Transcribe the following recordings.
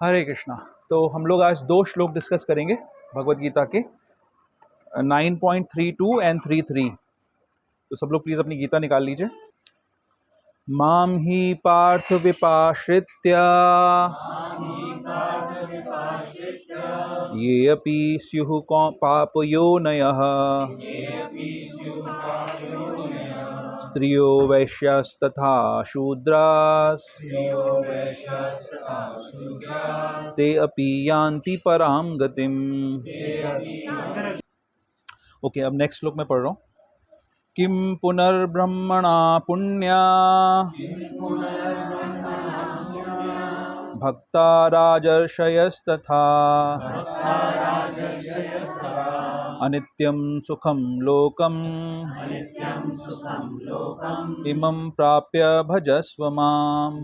हरे कृष्णा। तो हम लोग आज दो श्लोक डिस्कस करेंगे भगवत गीता के 9.32 एंड 33। तो सब लोग प्लीज़ अपनी गीता निकाल लीजिए। माम ही पार्थ विपाश्रित्य ये अपि स्युः पापयोनयः स्त्रियो वैश्यास्तथा शूद्रास् ते अपि यान्ति परां गतिम्। ओके, अब नेक्स्ट श्लोक में पढ़ रहा हूँ। किम पुनर्ब्रह्मणा पुण्या भक्ता राजर्षयस्तथा अनित्यं सुखं लोकम् इमं प्राप्य भजस्व माम्।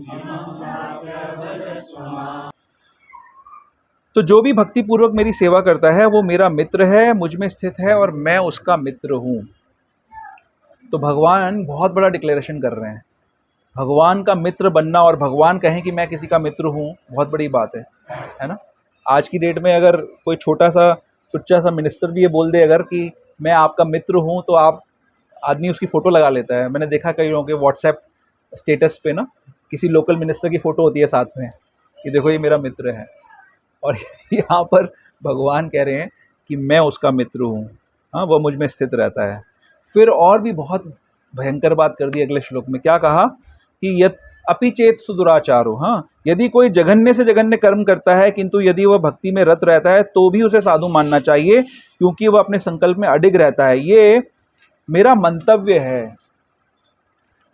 तो जो भी भक्ति पूर्वक मेरी सेवा करता है वो मेरा मित्र है, मुझ में स्थित है और मैं उसका मित्र हूँ। तो भगवान बहुत बड़ा डिक्लेरेशन कर रहे हैं। भगवान का मित्र बनना और भगवान कहें कि मैं किसी का मित्र हूँ, बहुत बड़ी बात है ना। आज की डेट में अगर कोई छोटा सा सुच्चा सा मिनिस्टर भी ये बोल दे अगर कि मैं आपका मित्र हूँ, तो आदमी उसकी फ़ोटो लगा लेता है। मैंने देखा कई लोगों के व्हाट्सएप स्टेटस पे ना किसी लोकल मिनिस्टर की फ़ोटो होती है साथ में कि देखो ये मेरा मित्र है। और यहाँ पर भगवान कह रहे हैं कि मैं उसका मित्र हूँ, हाँ, वह मुझ में स्थित रहता है। फिर और भी बहुत भयंकर बात कर दी अगले श्लोक में। क्या कहा कि यत् अपि चेत सुदुराचारो, हाँ, यदि कोई जघन्य से जघन्य कर्म करता है किंतु यदि वह भक्ति में रत रहता है तो भी उसे साधु मानना चाहिए, क्योंकि वह अपने संकल्प में अडिग रहता है। ये मेरा मंतव्य है,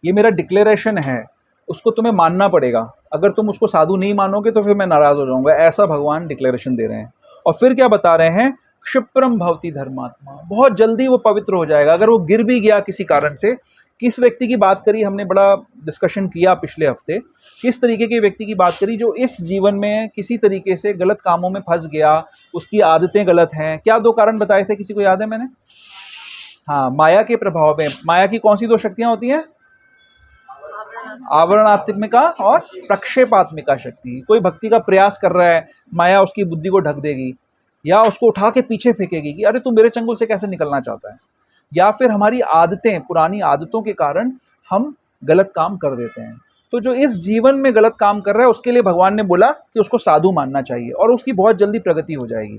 ये मेरा डिक्लेरेशन है, उसको तुम्हें मानना पड़ेगा। अगर तुम उसको साधु नहीं मानोगे तो फिर मैं नाराज हो जाऊंगा। ऐसा भगवान डिक्लेरेशन दे रहे हैं। और फिर क्या बता रहे हैं? क्षिप्रम भवति धर्मात्मा, बहुत जल्दी वो पवित्र हो जाएगा। अगर वो गिर भी गया किसी कारण से, किस व्यक्ति की बात करी, हमने बड़ा डिस्कशन किया पिछले हफ्ते, किस तरीके के व्यक्ति की बात करी जो इस जीवन में किसी तरीके से गलत कामों में फंस गया, उसकी आदतें गलत हैं। क्या दो कारण बताए थे, किसी को याद है? मैंने, हाँ, माया के प्रभाव में। माया की कौन सी दो शक्तियां होती हैं? आवरणात्मिका और प्रक्षेपात्मिका शक्ति। कोई भक्ति का प्रयास कर रहा है, माया उसकी बुद्धि को ढक देगी या उसको उठा के पीछे फेंकेगी कि अरे तू मेरे चंगुल से कैसे निकलना चाहता है। या फिर हमारी आदतें, पुरानी आदतों के कारण हम गलत काम कर देते हैं। तो जो इस जीवन में गलत काम कर रहा है उसके लिए भगवान ने बोला कि उसको साधु मानना चाहिए और उसकी बहुत जल्दी प्रगति हो जाएगी।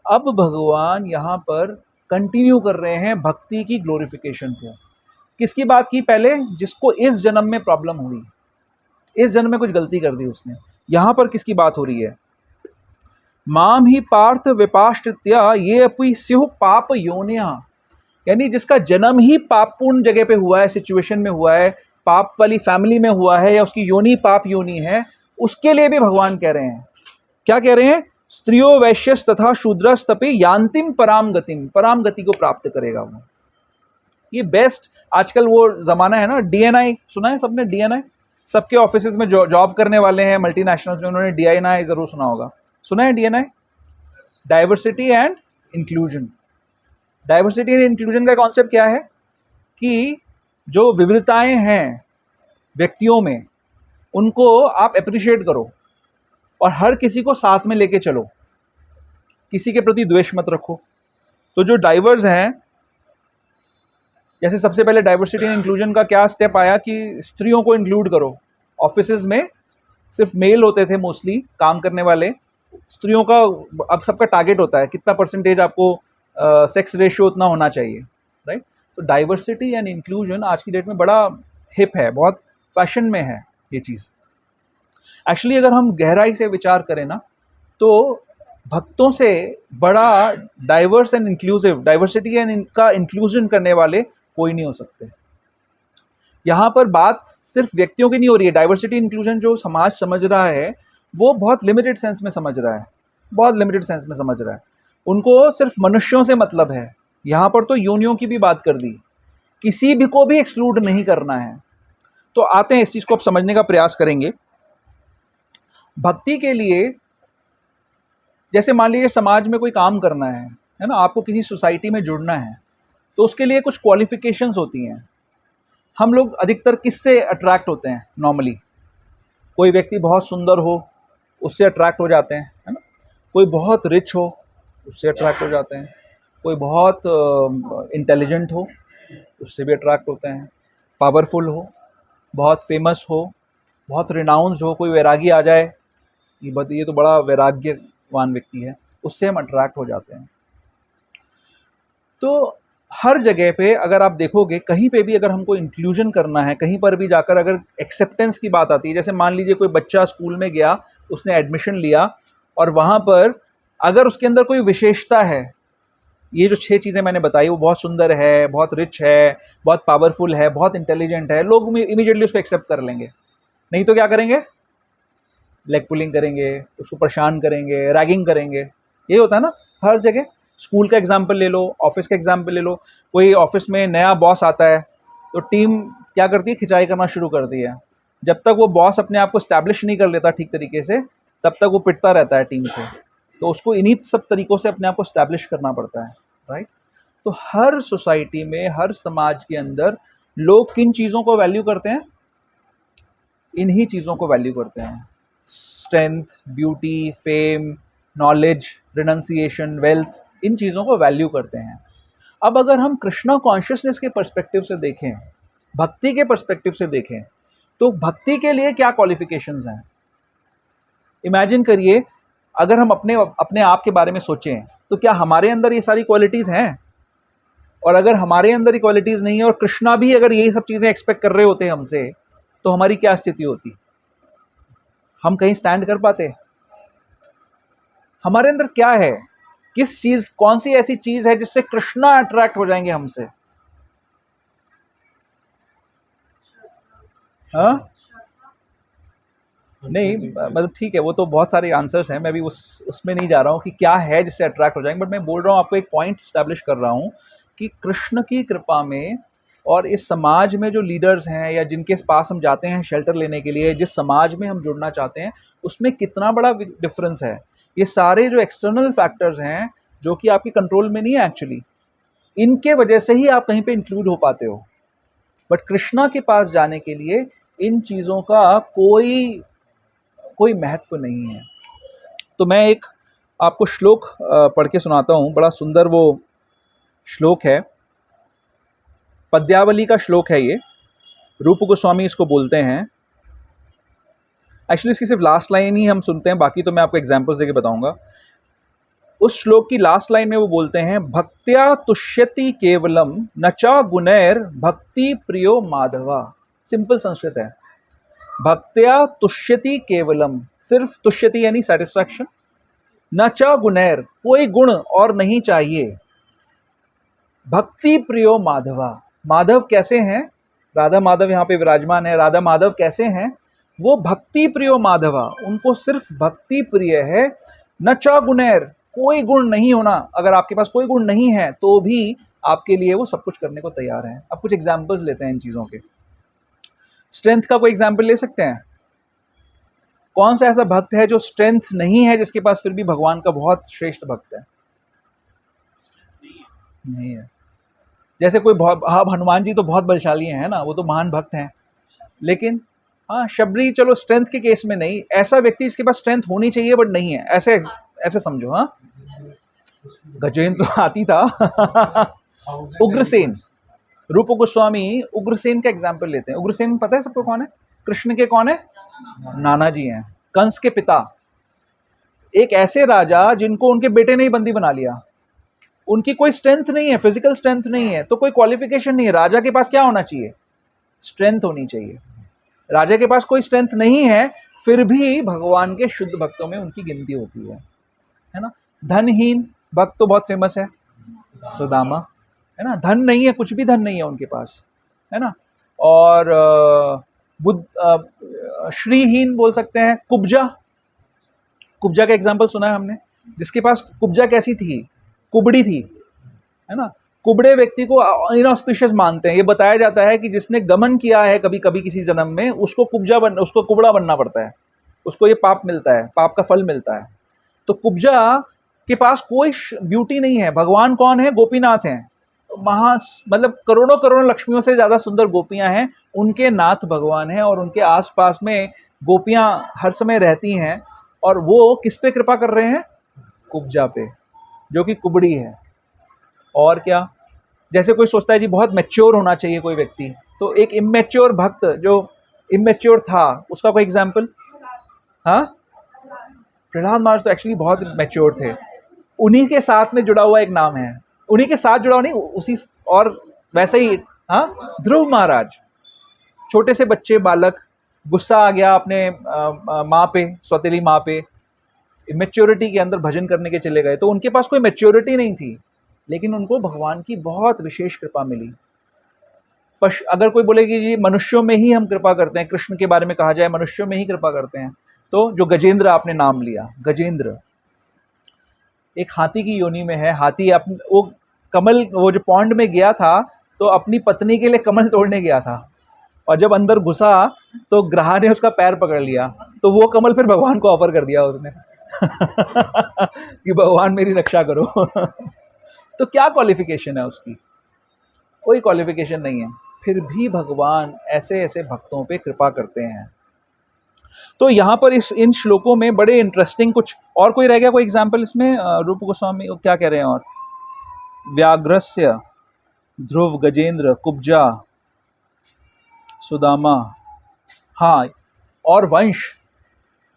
अब भगवान यहाँ पर कंटिन्यू कर रहे हैं भक्ति की ग्लोरिफिकेशन को। किसकी बात की पहले? जिसको इस जन्म में प्रॉब्लम हुई, इस जन्म में कुछ गलती कर दी उसने। यहां पर किसकी बात हो रही है? माम ही पार्थ विपाश्रित्य ये अपि स्युः पाप योनिया, यानी जिसका जन्म ही पापपूर्ण जगह पे हुआ है, सिचुएशन में हुआ है, पाप वाली फैमिली में हुआ है, या उसकी योनि पाप योनि है, उसके लिए भी भगवान कह रहे हैं। क्या कह रहे हैं? स्त्रियो वैश्यस तथा शूद्रस्तपि यान्तिम पराम गतिम, पराम गति को प्राप्त करेगा वो। ये बेस्ट, आजकल वो ज़माना है ना, डीएनआई सुना है सबने? डीएनआई सबके ऑफिसेज में जॉब करने वाले हैं मल्टीनेशनल्स में, उन्होंने डीएनआई ज़रूर सुना होगा। सुना है DNI? Diversity and inclusion. Diversity and inclusion का कॉन्सेप्ट क्या है कि जो विविधताएं हैं व्यक्तियों में, उनको आप अप्रिशिएट करो और हर किसी को साथ में लेके चलो, किसी के प्रति द्वेष मत रखो। तो जो डाइवर्स हैं, जैसे सबसे पहले डाइवर्सिटी एंड इंक्लूजन का क्या स्टेप आया कि स्त्रियों को इंक्लूड करो। ऑफिसेज में सिर्फ मेल होते थे मोस्टली काम करने वाले, स्त्रियों का अब सबका टारगेट होता है कितना परसेंटेज आपको सेक्स रेशियो उतना होना चाहिए, राइट। तो डाइवर्सिटी एंड इंक्लूजन आज की डेट में बड़ा हिप है, बहुत फैशन में है ये चीज़। एक्चुअली अगर हम गहराई से विचार करें ना, तो भक्तों से बड़ा diverse and inclusive, diversity and इनका इंक्लूजन करने वाले कोई नहीं हो सकते। यहाँ पर बात सिर्फ व्यक्तियों की नहीं हो रही है। डाइवर्सिटी इंक्लूजन जो समाज समझ रहा है वो बहुत लिमिटेड सेंस में समझ रहा है, बहुत लिमिटेड सेंस में समझ रहा है। उनको सिर्फ मनुष्यों से मतलब है। यहाँ पर तो योनियों की भी बात कर दी, किसी भी को भी एक्सक्लूड नहीं करना है। तो आते हैं, इस चीज़ को अब समझने का प्रयास करेंगे। भक्ति के लिए, जैसे मान लीजिए समाज में कोई काम करना है ना, आपको किसी सोसाइटी में जुड़ना है, तो उसके लिए कुछ क्वालिफिकेशंस होती हैं। हम लोग अधिकतर किससे अट्रैक्ट होते हैं नॉर्मली? कोई व्यक्ति बहुत सुंदर हो, उससे अट्रैक्ट हो जाते हैं, है ना। कोई बहुत रिच हो, उससे अट्रैक्ट हो जाते हैं। कोई बहुत इंटेलिजेंट हो, उससे भी अट्रैक्ट होते हैं। पावरफुल हो, बहुत फेमस हो, बहुत रिनाउंस्ड हो, कोई वैरागी आ जाए, ये तो बड़ा वैराग्यवान व्यक्ति है, उससे हम अट्रैक्ट हो जाते हैं। तो हर जगह पे अगर आप देखोगे, कहीं पे भी अगर हमको इंक्लूजन करना है, कहीं पर भी जाकर अगर एक्सेप्टेंस की बात आती है, जैसे मान लीजिए कोई बच्चा स्कूल में गया, उसने एडमिशन लिया और वहाँ पर अगर उसके अंदर कोई विशेषता है, ये जो 6 चीज़ें मैंने बताई, वो बहुत सुंदर है, बहुत रिच है, बहुत पावरफुल है, बहुत इंटेलिजेंट है, लोग इमीडिएटली उसको एक्सेप्ट कर लेंगे। नहीं तो क्या करेंगे? लेग पुलिंग करेंगे, उसको परेशान करेंगे, रैगिंग करेंगे। ये होता है ना हर जगह। स्कूल का एग्जाम्पल ले लो, ऑफिस का एग्जाम्पल ले लो। कोई ऑफिस में नया बॉस आता है तो टीम क्या करती है? खिंचाई करना शुरू करती है। जब तक वो बॉस अपने आप को स्टैब्लिश नहीं कर लेता ठीक तरीके से, तब तक वो पिटता रहता है टीम से। तो उसको इन्हीं सब तरीक़ों से अपने आप को स्टैब्लिश करना पड़ता है, राइट। तो हर सोसाइटी में, हर समाज के अंदर लोग किन चीज़ों को वैल्यू करते हैं? इन्हीं चीज़ों को वैल्यू करते हैं। Strength, beauty, fame, knowledge, renunciation, wealth, इन चीज़ों को वैल्यू करते हैं। अब अगर हम कृष्णा कॉन्शियसनेस के पर्सपेक्टिव से देखें, भक्ति के पर्सपेक्टिव से देखें, तो भक्ति के लिए क्या क्वालिफिकेशंस हैं? इमेजिन करिए, अगर हम अपने अपने आप के बारे में सोचें, तो क्या हमारे अंदर ये सारी क्वालिटीज़ हैं? और अगर हमारे अंदर ये क्वालिटीज़ नहीं है और कृष्णा भी अगर यही सब चीज़ें एक्सपेक्ट कर रहे होते हमसे, तो हमारी क्या स्थिति होती? हम कहीं स्टैंड कर पाते? हमारे अंदर क्या है? किस चीज़, कौन सी ऐसी चीज़ है जिससे कृष्णा अट्रैक्ट हो जाएंगे हमसे? हाँ? नहीं, मतलब ठीक है, वो तो बहुत सारे आंसर्स हैं, मैं भी उसमें नहीं जा रहा हूँ कि क्या है जिससे अट्रैक्ट हो जाएंगे, बट मैं बोल रहा हूँ, आपको एक पॉइंट स्टैब्लिश कर रहा हूँ कि कृष्ण की कृपा में और इस समाज में जो लीडर्स हैं या जिनके पास हम जाते हैं शेल्टर लेने के लिए, जिस समाज में हम जुड़ना चाहते हैं, उसमें कितना बड़ा डिफरेंस है। ये सारे जो एक्सटर्नल फैक्टर्स हैं, जो कि आपके कंट्रोल में नहीं है एक्चुअली, इनके वजह से ही आप कहीं पे इंक्लूड हो पाते हो। बट कृष्णा के पास जाने के लिए इन चीज़ों का कोई महत्व नहीं है। तो मैं एक आपको श्लोक पढ़ के सुनाता हूँ, बड़ा सुंदर वो श्लोक है, पद्यावली का श्लोक है ये, रूप गोस्वामी इसको बोलते हैं। एक्चुअली इसकी सिर्फ लास्ट लाइन ही हम सुनते हैं, बाकी तो मैं आपको एग्जाम्पल्स देके बताऊंगा। उस श्लोक की लास्ट लाइन में वो बोलते हैं, भक्त्या तुष्यति केवलम न चा गुणैर भक्ति प्रियो माधवा। सिंपल संस्कृत है, भक्त्या तुष्यति केवलम, सिर्फ तुष्यति यानी सेटिस्फैक्शन, न चा गुणैर, कोई गुण और नहीं चाहिए, भक्ति प्रियो माधवा। माधव कैसे हैं? राधा माधव यहाँ पे विराजमान है। राधा माधव कैसे हैं? वो भक्ति प्रियो माधवा, उनको सिर्फ भक्ति प्रिय है। न चा गुणैर, कोई गुण नहीं होना, अगर आपके पास कोई गुण नहीं है तो भी आपके लिए वो सब कुछ करने को तैयार है। अब कुछ एग्जाम्पल्स लेते हैं इन चीज़ों के। स्ट्रेंथ का कोई एग्जाम्पल ले सकते हैं? कौन सा ऐसा भक्त है जो स्ट्रेंथ नहीं है, जिसके पास फिर भी भगवान का बहुत श्रेष्ठ भक्त है? नहीं है। जैसे कोई बहुत, हाँ, हनुमान जी तो बहुत बलशाली हैं, है ना, वो तो महान भक्त हैं, लेकिन हाँ, शबरी चलो स्ट्रेंथ के केस में नहीं, ऐसा व्यक्ति जिसके पास स्ट्रेंथ होनी चाहिए बट नहीं है, ऐसे समझो। हाँ, गजेंद्र तो आती था उग्रसेन, रूप गोस्वामी उग्रसेन का एग्जाम्पल लेते हैं। उग्रसेन पता है सबको कौन है? कृष्ण के कौन है? नाना जी हैं, कंस के पिता। एक ऐसे राजा जिनको उनके बेटे ने ही बंदी बना लिया, उनकी कोई स्ट्रेंथ नहीं है, फिजिकल स्ट्रेंथ नहीं है, तो कोई क्वालिफिकेशन नहीं है। राजा के पास क्या होना चाहिए? स्ट्रेंथ होनी चाहिए। राजा के पास कोई स्ट्रेंथ नहीं है, फिर भी भगवान के शुद्ध भक्तों में उनकी गिनती होती है ना। धनहीन भक्त तो बहुत फेमस है, सुदामा, है ना। धन नहीं है, कुछ भी धन नहीं है उनके पास, है ना। और श्रीहीन बोल सकते हैं, कुब्जा। कुब्जा का एग्जाम्पल सुना है हमने, जिसके पास कुब्जा कैसी थी? कुबड़ी थी, है ना। कुबड़े व्यक्ति को इनऑस्पिशियस मानते हैं। ये बताया जाता है कि जिसने गमन किया है कभी कभी किसी जन्म में, उसको उसको कुबड़ा बनना पड़ता है, उसको ये पाप मिलता है, पाप का फल मिलता है। तो कुब्जा के पास कोई ब्यूटी नहीं है। भगवान कौन है? गोपीनाथ हैं, मतलब करोड़ों करोड़ों लक्ष्मियों से ज़्यादा सुंदर गोपियां हैं, उनके नाथ भगवान हैं, और उनके आसपास में गोपियां हर समय रहती हैं। और वो किस पे कृपा कर रहे हैं? कुब्जा पे, जो कि कुबड़ी है। और क्या, जैसे कोई सोचता है जी बहुत मैच्योर होना चाहिए कोई व्यक्ति, तो एक इमेच्योर भक्त जो इमेच्योर था, उसका कोई एग्जाम्पल? हाँ, प्रहलाद महाराज तो एक्चुअली बहुत मैच्योर थे। उन्हीं के साथ में जुड़ा हुआ एक नाम है, उन्हीं के साथ जुड़ा हुआ नहीं, उसी और वैसे ही, हाँ, ध्रुव महाराज, छोटे से बच्चे, बालक, गुस्सा आ गया अपने माँ पे, सौतेली माँ पे, इमेच्योरिटी के अंदर भजन करने के चले गए। तो उनके पास कोई मैच्योरिटी नहीं थी, लेकिन उनको भगवान की बहुत विशेष कृपा मिली। अगर कोई बोले कि जी मनुष्यों में ही हम कृपा करते हैं, कृष्ण के बारे में कहा जाए मनुष्यों में ही कृपा करते हैं, तो जो गजेंद्र आपने नाम लिया, गजेंद्र एक हाथी की योनि में है। हाथी वो कमल, वो जो पॉन्ड में गया था तो अपनी पत्नी के लिए कमल तोड़ने गया था, और जब अंदर घुसा तो ग्राह ने उसका पैर पकड़ लिया, तो वो कमल फिर भगवान को ऑफर कर दिया उसने कि भगवान मेरी रक्षा करो तो क्या क्वालिफिकेशन है उसकी? कोई क्वालिफिकेशन नहीं है, फिर भी भगवान ऐसे ऐसे भक्तों पे कृपा करते हैं। तो यहाँ पर इन श्लोकों में बड़े इंटरेस्टिंग कुछ और कोई रह गया कोई एग्जाम्पल इसमें? रूप गोस्वामी क्या कह रहे हैं? और व्याघ्रस्य, ध्रुव, गजेंद्र, कुब्जा, सुदामा, हाँ, और वंश,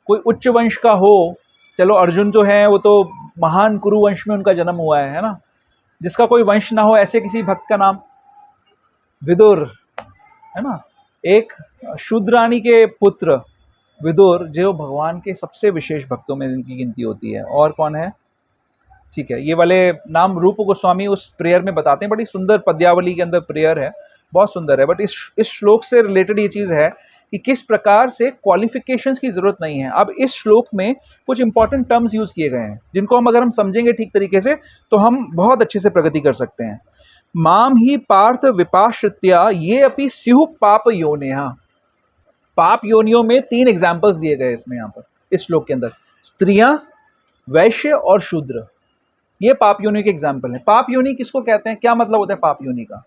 कोई उच्च वंश का हो, चलो अर्जुन जो है वो तो महान कुरु वंश में उनका जन्म हुआ है ना, जिसका कोई वंश ना हो, ऐसे किसी भक्त का नाम? विदुर, है ना, एक शूद्रानी के पुत्र विदुर, जो भगवान के सबसे विशेष भक्तों में जिनकी गिनती होती है। और कौन है? ठीक है, ये वाले नाम रूप गोस्वामी उस प्रेयर में बताते हैं, बड़ी सुंदर पद्यावली के अंदर प्रेयर है, बहुत सुंदर है। बट इस श्लोक से रिलेटेड ये चीज़ है कि किस प्रकार से क्वालिफिकेशंस की जरूरत नहीं है। अब इस श्लोक में कुछ इंपॉर्टेंट टर्म्स यूज किए गए हैं, जिनको अगर हम समझेंगे ठीक तरीके से तो हम बहुत अच्छे से प्रगति कर सकते हैं। माम ही पार्थ विपाश्रित्या ये अपि स्युः पाप योनिहा। पाप योनियों में 3 एग्जाम्पल्स दिए गए इसमें, यहाँ पर इस श्लोक के अंदर, स्त्रियां, वैश्य और शूद्र, ये पाप योनि के एग्जाम्पल है। पाप योनि किसको कहते हैं, क्या मतलब होता है पाप योनि का?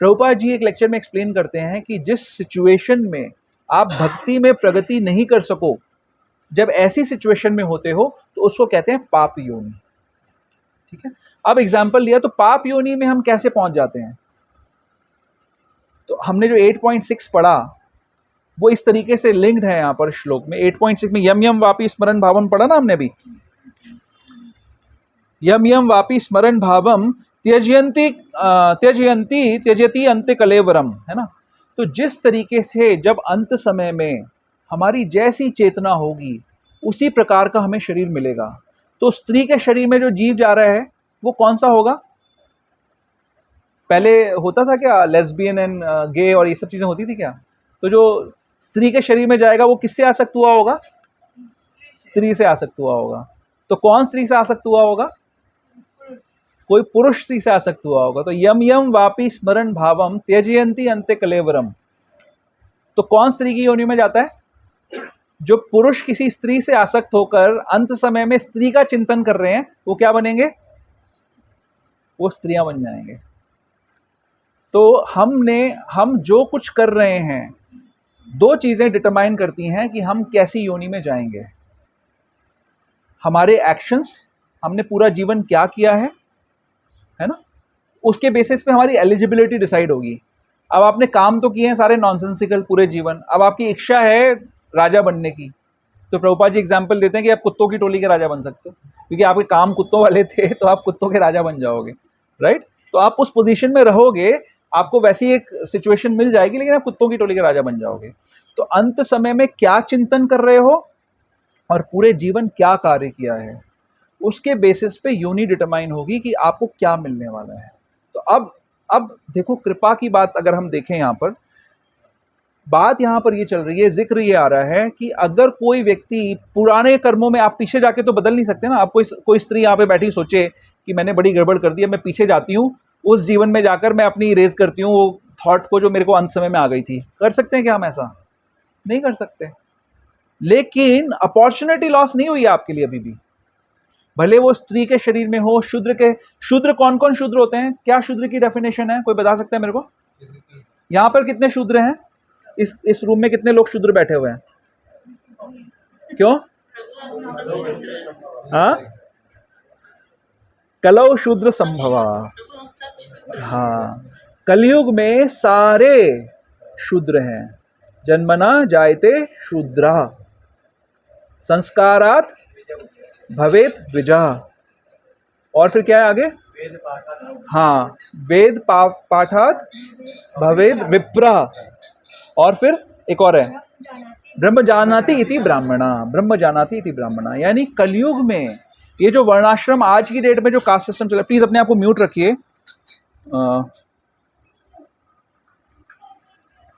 प्रभुपाद जी एक लेक्चर में एक्सप्लेन करते हैं कि जिस सिचुएशन में आप भक्ति में प्रगति नहीं कर सको, जब ऐसी सिचुएशन में होते हो तो उसको कहते हैं पाप योनि। ठीक है, अब एग्जाम्पल लिया तो पाप योनि में हम कैसे पहुंच जाते हैं? तो हमने जो 8.6 पढ़ा वो इस तरीके से लिंक्ड है यहाँ पर श्लोक में। 8.6 में यम यम वापी स्मरण भावम पढ़ा ना हमने अभी, यम यम वापी स्मरण भावम त्यजयति अंत्य कलेवरम, है ना। तो जिस तरीके से जब अंत समय में हमारी जैसी चेतना होगी उसी प्रकार का हमें शरीर मिलेगा। तो स्त्री के शरीर में जो जीव जा रहा है वो कौन सा होगा? पहले होता था क्या लेस्बियन एंड गे और ये सब चीजें होती थी क्या? तो जो स्त्री के शरीर में जाएगा वो किससे आसक्त हुआ होगा? स्त्री से आसक्त हुआ होगा। तो कौन स्त्री से आसक्त हुआ होगा? कोई पुरुष स्त्री से आसक्त हुआ होगा। तो यम यम वापी स्मरण भावम त्यजयंती अंत्य कलेवरम, तो कौन स्त्री की योनि में जाता है? जो पुरुष किसी स्त्री से आसक्त होकर अंत समय में स्त्री का चिंतन कर रहे हैं वो क्या बनेंगे? वो स्त्रियां बन जाएंगे। तो हम जो कुछ कर रहे हैं, 2 चीजें डिटरमाइन करती हैं कि हम कैसी योनि में जाएंगे। हमारे एक्शंस, हमने पूरा जीवन क्या किया है ना, उसके बेसिस पे हमारी एलिजिबिलिटी डिसाइड होगी। अब आपने काम तो किए हैं सारे नॉनसेंसिकल पूरे जीवन, अब आपकी इच्छा है राजा बनने की, तो प्रभुपाद जी एग्जाम्पल देते हैं कि आप कुत्तों की टोली के राजा बन सकते हो, क्योंकि आपके काम कुत्तों वाले थे तो आप कुत्तों के राजा बन जाओगे, राइट। तो आप उस पोजीशन में रहोगे, आपको वैसी एक सिचुएशन मिल जाएगी, लेकिन आप कुत्तों की टोली के राजा बन जाओगे। तो अंत समय में क्या चिंतन कर रहे हो और पूरे जीवन क्या कार्य किया है, उसके बेसिस पे योनि डिटरमाइन होगी कि आपको क्या मिलने वाला है। तो अब देखो, कृपा की बात अगर हम देखें, यहाँ पर बात यहाँ पर ये चल रही है, जिक्र ये आ रहा है कि अगर कोई व्यक्ति पुराने कर्मों में, आप पीछे जाके तो बदल नहीं सकते ना। आप कोई स्त्री यहाँ पे बैठी सोचे कि मैंने बड़ी गड़बड़ कर दी है, मैं पीछे जाती हूँ, उस जीवन में जाकर मैं अपनी इरेज करती हूँ वो थॉट को जो मेरे को अंत समय में आ गई थी। कर सकते हैं क्या हम ऐसा? नहीं कर सकते। लेकिन अपॉर्चुनिटी लॉस नहीं हुई है आपके लिए अभी भी, भले वो स्त्री के शरीर में हो। शूद्र कौन कौन शूद्र होते हैं? क्या शूद्र की डेफिनेशन है, कोई बता सकता है मेरे को? यहाँ पर कितने शूद्र हैं? इस रूम में कितने लोग शूद्र बैठे हुए हैं? क्यों? हाँ, कलौ शूद्र संभवा। हाँ, कलयुग में सारे शूद्र हैं। जन्मना जायते शूद्रा, संस्कारात भवेत द्विजः। और फिर क्या है आगे? हाँ, वेद पाठात भवेद विप्रा। और फिर एक और है, ब्रह्म जानाति इति ब्राह्मणा, ब्रह्म जानाति इति ब्राह्मणा। यानी कलयुग में ये जो वर्णाश्रम आज की डेट में जो कास्ट सिस्टम चला, प्लीज अपने आप को म्यूट रखिए।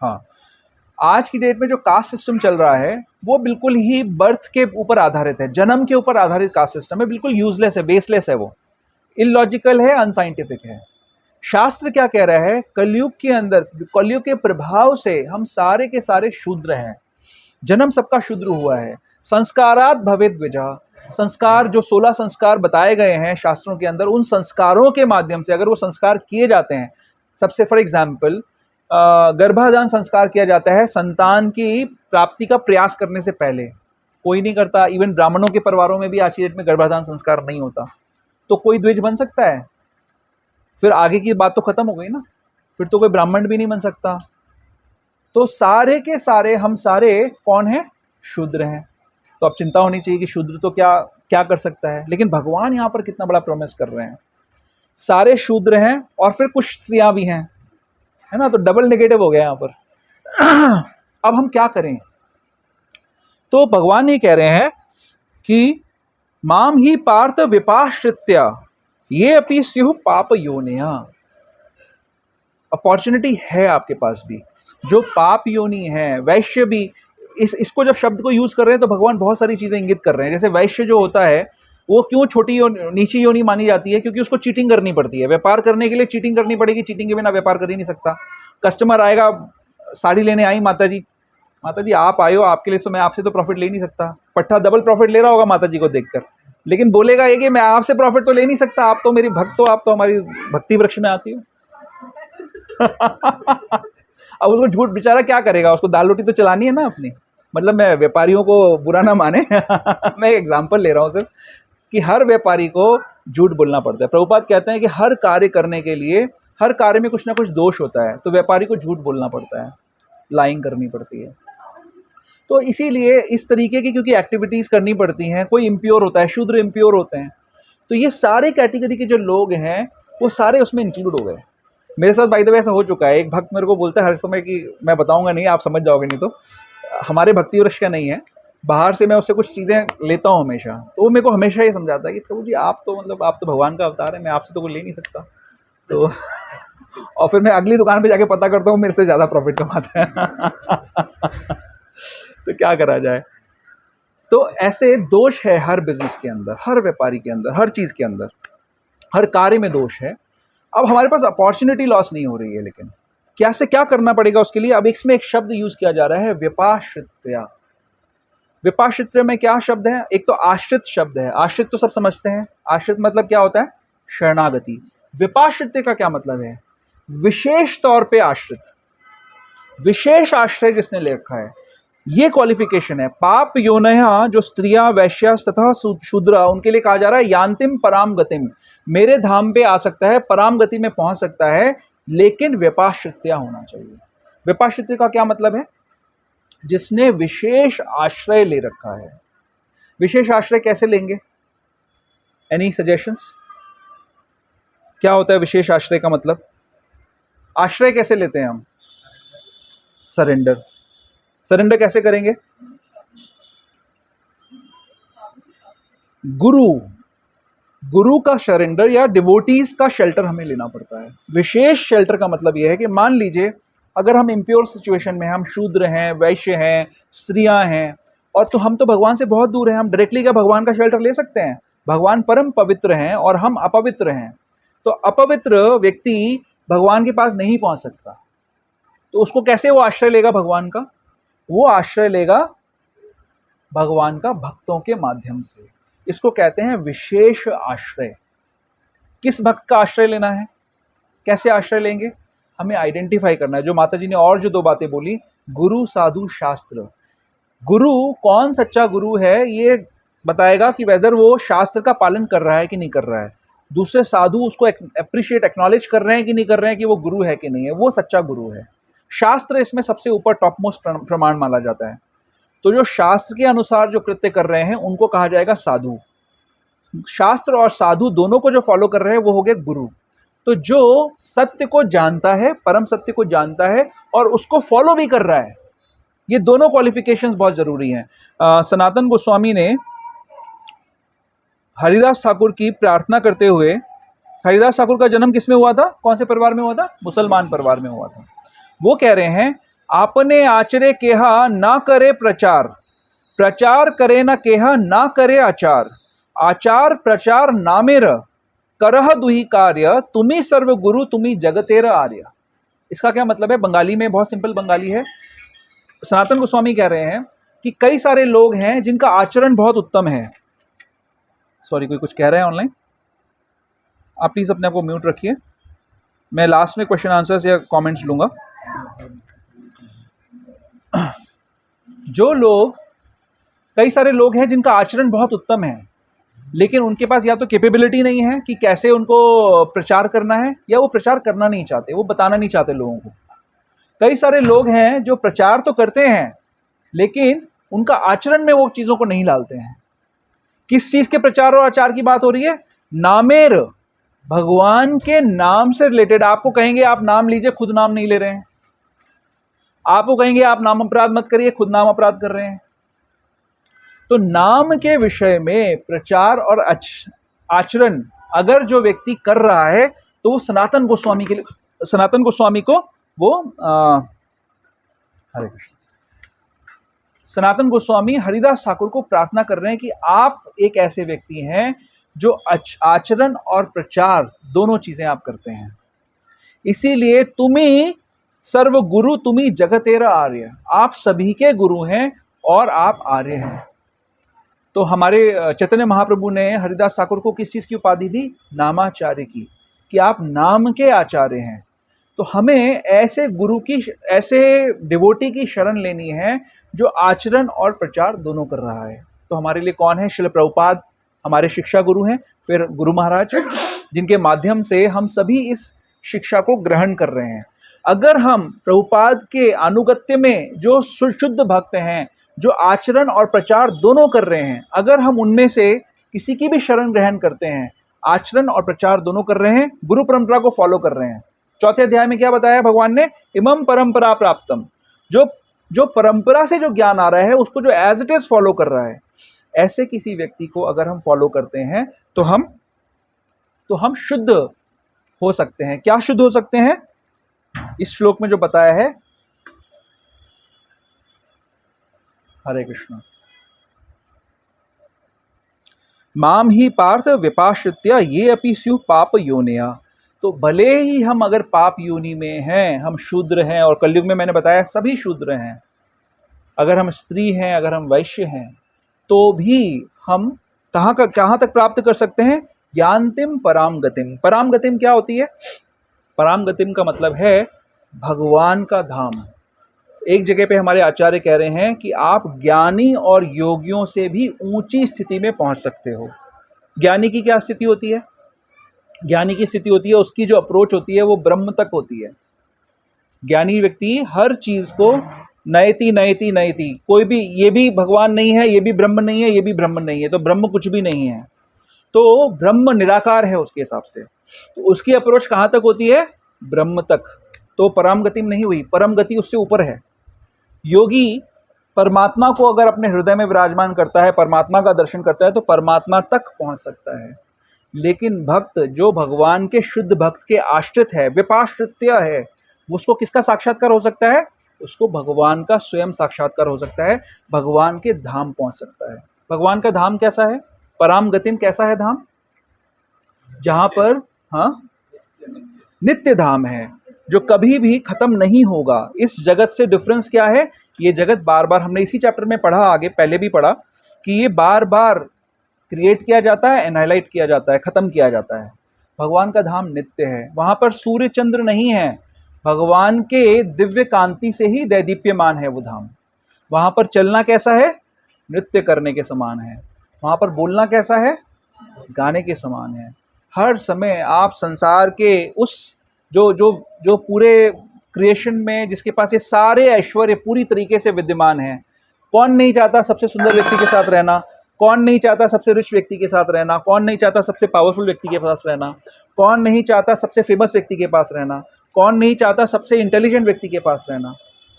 हाँ, आज की डेट में जो कास्ट सिस्टम चल रहा है वो बिल्कुल ही बर्थ के ऊपर आधारित है, जन्म के ऊपर आधारित कास्ट सिस्टम है। बिल्कुल यूजलेस है, बेसलेस है, वो इलॉजिकल है, अनसाइंटिफिक है। शास्त्र क्या कह रहा है? कलयुग के अंदर, कलयुग के प्रभाव से हम सारे के सारे शूद्र हैं, जन्म सबका शूद्र हुआ है। संस्कारात भवेद द्विजा, संस्कार जो 16 संस्कार बताए गए हैं शास्त्रों के अंदर, उन संस्कारों के माध्यम से अगर वो संस्कार किए जाते हैं, सबसे फॉर एग्जाम्पल गर्भाधान संस्कार किया जाता है संतान की प्राप्ति का प्रयास करने से पहले, कोई नहीं करता। इवन ब्राह्मणों के परिवारों में भी आज की डेट में गर्भाधान संस्कार नहीं होता, तो कोई द्विज बन सकता है? फिर आगे की बात तो खत्म हो गई ना, फिर तो कोई ब्राह्मण भी नहीं बन सकता। तो सारे के सारे हम सारे कौन हैं? शूद्र हैं। तो अब चिंता होनी चाहिए कि शूद्र तो क्या क्या कर सकता है, लेकिन भगवान यहाँ पर कितना बड़ा प्रॉमिस कर रहे हैं। सारे शूद्र हैं और फिर कुछ स्त्रियां भी हैं, है ना, तो डबल नेगेटिव हो गया यहाँ पर। अब हम क्या करें? तो भगवान ये कह रहे हैं कि माम ही पार्थ विपाश्रित्या ये अपि स्युः पाप योनिया। अपॉर्चुनिटी है आपके पास भी, जो पाप योनि है, वैश्य भी, इसको जब शब्द को यूज कर रहे हैं तो भगवान बहुत सारी चीजें इंगित कर रहे हैं। जैसे वैश्य जो होता है वो क्यों छोटी नीची योनि मानी जाती है? क्योंकि उसको चीटिंग करनी पड़ती है, व्यापार करने के लिए चीटिंग करनी पड़ेगी, चीटिंग के बिना व्यापार कर ही नहीं सकता। कस्टमर आएगा, साड़ी लेने आई माता जी आप आए हो, आपके लिए तो मैं आपसे तो प्रॉफिट ले नहीं सकता। पट्टा डबल प्रॉफिट ले रहा होगा माता जी को देखकर, लेकिन बोलेगा ये कि मैं आपसे प्रॉफिट तो ले नहीं सकता, आप तो मेरी भक्त हो, आप तो हमारी भक्ति वृक्ष में आती हो। अब उसको झूठ, बेचारा क्या करेगा, उसको दाल रोटी तो चलानी है ना अपनी। मतलब मैं व्यापारियों को बुरा ना माने मैं एग्जांपल ले रहा हूँ सिर्फ, कि हर व्यापारी को झूठ बोलना पड़ता है। प्रभुपाद कहते हैं कि हर कार्य करने के लिए, हर कार्य में कुछ ना कुछ दोष होता है, तो व्यापारी को झूठ बोलना पड़ता है, लाइंग करनी पड़ती है। तो इसीलिए इस तरीके की क्योंकि एक्टिविटीज़ करनी पड़ती हैं, कोई इम्प्योर होता है, शूद्र इम्प्योर होते हैं, तो ये सारे कैटेगरी के जो लोग हैं वो सारे उसमें इंक्लूड हो गए। मेरे साथ बाय द वे ऐसा हो चुका है। एक भक्त मेरे को बोलता है हर समय कि मैं बताऊंगा नहीं, आप समझ जाओगे, नहीं तो हमारे भक्ति वृक्ष का नहीं है, बाहर से मैं उससे कुछ चीज़ें लेता हूँ हमेशा, तो वो मेरे को हमेशा ये समझाता है कि प्रभु जी आप तो मतलब आप तो भगवान का अवतार है, मैं आपसे तो कुछ ले नहीं सकता। तो और फिर मैं अगली दुकान पे जाके पता करता हूँ मेरे से ज़्यादा प्रॉफिट कमाता है। तो क्या करा जाए? तो ऐसे दोष है हर बिजनेस के अंदर, हर व्यापारी के अंदर, हर चीज़ के अंदर, हर कार्य में दोष है। अब हमारे पास अपॉर्चुनिटी लॉस नहीं हो रही है, लेकिन कैसे, क्या करना पड़ेगा उसके लिए? अब इसमें एक शब्द यूज किया जा रहा है, विपाश्रित्या। विपाश्रित्य में क्या शब्द है? एक तो आश्रित शब्द है। आश्रित तो सब समझते हैं, आश्रित मतलब क्या होता है? शरणागति। विपाश्रित्य का क्या मतलब है? विशेष तौर पे आश्रित, विशेष आश्रय जिसने ले रखा है, ये क्वालिफिकेशन है। पाप योनया, जो स्त्रियां, वैश्यास तथा शूद्रा, उनके लिए कहा जा रहा है यान्तिम पराम गतिम, मेरे धाम पे आ सकता है, पराम गति में पहुंच सकता है, लेकिन विपाश्रित्या होना चाहिए। विपाश्रित्य का क्या मतलब है? जिसने विशेष आश्रय ले रखा है। विशेष आश्रय कैसे लेंगे? Any suggestions? क्या होता है विशेष आश्रय का मतलब? आश्रय कैसे लेते हैं हम? सरेंडर। सरेंडर कैसे करेंगे? गुरु का सरेंडर या डिवोटीज का शेल्टर हमें लेना पड़ता है। विशेष शेल्टर का मतलब यह है कि मान लीजिए अगर हम इम्प्योर सिचुएशन में, हम शूद्र हैं, वैश्य हैं, स्त्रियां हैं, और तो हम तो भगवान से बहुत दूर हैं, हम डायरेक्टली क्या भगवान का शेल्टर ले सकते हैं? भगवान परम पवित्र हैं और हम अपवित्र हैं, तो अपवित्र व्यक्ति भगवान के पास नहीं पहुंच सकता। तो उसको कैसे वो आश्रय लेगा भगवान का? वो आश्रय लेगा भगवान का भक्तों के माध्यम से। इसको कहते हैं विशेष आश्रय। किस भक्त का आश्रय लेना है? कैसे आश्रय लेंगे? हमें आइडेंटिफाई करना है। जो माता जी ने और जो दो बातें बोली, गुरु, साधु, शास्त्र, गुरु, कौन सच्चा गुरु है ये बताएगा कि वेदर वो शास्त्र का पालन कर रहा है कि नहीं कर रहा है, दूसरे साधु उसको अप्रिशिएट एक्नॉलेज कर रहे हैं कि नहीं कर रहे हैं कि वो गुरु है कि नहीं है, वो सच्चा गुरु है। शास्त्र इसमें सबसे ऊपर टॉप मोस्ट प्रमाण माना जाता है। तो जो शास्त्र के अनुसार जो कृत्य कर रहे हैं उनको कहा जाएगा साधु। शास्त्र और साधु दोनों को जो फॉलो कर रहे हैं वो हो गए गुरु। तो जो सत्य को जानता है, परम सत्य को जानता है और उसको फॉलो भी कर रहा है, ये दोनों क्वालिफिकेशंस बहुत जरूरी हैं। सनातन गोस्वामी ने हरिदास ठाकुर की प्रार्थना करते हुए, हरिदास ठाकुर का जन्म किसमें हुआ था, कौन से परिवार में हुआ था, मुसलमान परिवार में हुआ था। वो कह रहे हैं, आपने आचरे केहा ना करे प्रचार, प्रचार करे ना केहा ना करे आचार, आचार प्रचार नामेर, करह दुही कार्य, तुम्ही सर्व गुरु तुम्ही जगतेर आर्य। इसका क्या मतलब है बंगाली में, बहुत सिंपल बंगाली है। सनातन गोस्वामी कह रहे हैं कि कई सारे लोग हैं जिनका आचरण बहुत उत्तम है। सॉरी, कोई कुछ कह रहा है ऑनलाइन, आप प्लीज अपने आप को म्यूट रखिए, मैं लास्ट में क्वेश्चन आंसर्स या कमेंट्स लूंगा। जो लोग, कई सारे लोग हैं जिनका आचरण बहुत उत्तम है, लेकिन उनके पास या तो कैपेबिलिटी नहीं है कि कैसे उनको प्रचार करना है, या वो प्रचार करना नहीं चाहते, वो बताना नहीं चाहते लोगों को। कई सारे लोग हैं जो प्रचार तो करते हैं लेकिन उनका आचरण में वो चीज़ों को नहीं डालते हैं। किस चीज़ के प्रचार और आचार की बात हो रही है, नामेर, भगवान के नाम से रिलेटेड। आपको कहेंगे आप नाम लीजिए, खुद नाम नहीं ले रहे हैं। आपको कहेंगे आप नाम अपराध मत करिए, खुद नाम अपराध कर रहे हैं। तो नाम के विषय में प्रचार और आचरण अगर जो व्यक्ति कर रहा है तो वो सनातन गोस्वामी के लिए, सनातन गोस्वामी को वो हरे कृष्ण, सनातन गोस्वामी हरिदास ठाकुर को प्रार्थना कर रहे हैं कि आप एक ऐसे व्यक्ति हैं जो आचरण और प्रचार दोनों चीजें आप करते हैं, इसीलिए तुम्ही सर्व गुरु तुम्ही जगतेरा आर्य, आप सभी के गुरु हैं और आप आर्य हैं। तो हमारे चैतन्य महाप्रभु ने हरिदास ठाकुर को किस चीज़ की उपाधि दी, नामाचार्य की, कि आप नाम के आचार्य हैं। तो हमें ऐसे गुरु की, ऐसे डिवोटी की शरण लेनी है जो आचरण और प्रचार दोनों कर रहा है। तो हमारे लिए कौन है, श्रील प्रभुपाद हमारे शिक्षा गुरु हैं, फिर गुरु महाराज जिनके माध्यम से हम सभी इस शिक्षा को ग्रहण कर रहे हैं। अगर हम प्रभुपाद के अनुगत्य में जो शुद्ध भक्त हैं, जो आचरण और प्रचार दोनों कर रहे हैं, अगर हम उनमें से किसी की भी शरण ग्रहण करते हैं, आचरण और प्रचार दोनों कर रहे हैं, गुरु परंपरा को फॉलो कर रहे हैं। चौथे अध्याय में क्या बताया भगवान ने, इमम परंपरा प्राप्तम, जो परंपरा से जो ज्ञान आ रहा है उसको जो एज इट इज फॉलो कर रहा है, ऐसे किसी व्यक्ति को अगर हम फॉलो करते हैं तो हम शुद्ध हो सकते हैं। क्या शुद्ध हो सकते हैं, इस श्लोक में जो बताया है, हरे कृष्ण, माम ही पार्थ विपाश्रित्य ये अपि स्युः पाप योनिया। तो भले ही हम अगर पाप योनि में हैं, हम शूद्र हैं, और कलयुग में मैंने बताया सभी शूद्र हैं, अगर हम स्त्री हैं, अगर हम वैश्य हैं, तो भी हम कहाँ तक प्राप्त कर सकते हैं, ज्ञानतिम पराम गतिम। पराम गतिम क्या होती है, पराम गतिम का मतलब है भगवान का धाम। एक जगह पे हमारे आचार्य कह रहे हैं कि आप ज्ञानी और योगियों से भी ऊंची स्थिति में पहुंच सकते हो। ज्ञानी की क्या स्थिति होती है, ज्ञानी की स्थिति होती है, उसकी जो अप्रोच होती है वो ब्रह्म तक होती है। ज्ञानी व्यक्ति हर चीज को नयति नयति नयति, कोई भी, ये भी भगवान नहीं है, ये भी ब्रह्म नहीं है, ये भी ब्रह्म नहीं है, तो ब्रह्म कुछ भी नहीं है, तो ब्रह्म निराकार है उसके हिसाब से। तो उसकी अप्रोच कहाँ तक होती है, ब्रह्म तक। तो परम गति नहीं हुई, परम गति उससे ऊपर है। योगी परमात्मा को अगर अपने हृदय में विराजमान करता है, परमात्मा का दर्शन करता है, तो परमात्मा तक पहुंच सकता है। लेकिन भक्त जो भगवान के शुद्ध भक्त के आश्रित है, विपाश्रित्य है, उसको किसका साक्षात्कार हो सकता है, उसको भगवान का स्वयं साक्षात्कार हो सकता है, भगवान के धाम पहुंच सकता है। भगवान का धाम कैसा है, पराम गतिम कैसा है धाम, जहां पर नित्य धाम है, जो कभी भी खत्म नहीं होगा। इस जगत से डिफरेंस क्या है, ये जगत बार बार, हमने इसी चैप्टर में पढ़ा, आगे पहले भी पढ़ा, कि ये बार बार क्रिएट किया जाता है, एनालाइट किया जाता है, खत्म किया जाता है। भगवान का धाम नित्य है, वहां पर सूर्य चंद्र नहीं है, भगवान के दिव्य कांति से ही दैदीप्यमान है वो धाम। वहाँ पर चलना कैसा है? नृत्य करने के समान है। वहाँ पर बोलना कैसा है? गाने के समान है। हर समय आप संसार के उस जो जो जो पूरे क्रिएशन में जिसके पास ये सारे ऐश्वर्य पूरी तरीके से विद्यमान हैं। कौन नहीं चाहता सबसे सुंदर व्यक्ति के साथ रहना? कौन नहीं चाहता सबसे रिच व्यक्ति के साथ रहना? कौन नहीं चाहता सबसे पावरफुल व्यक्ति के पास रहना? कौन नहीं चाहता सबसे फेमस व्यक्ति के पास रहना? कौन नहीं चाहता सबसे इंटेलिजेंट व्यक्ति के पास रहना?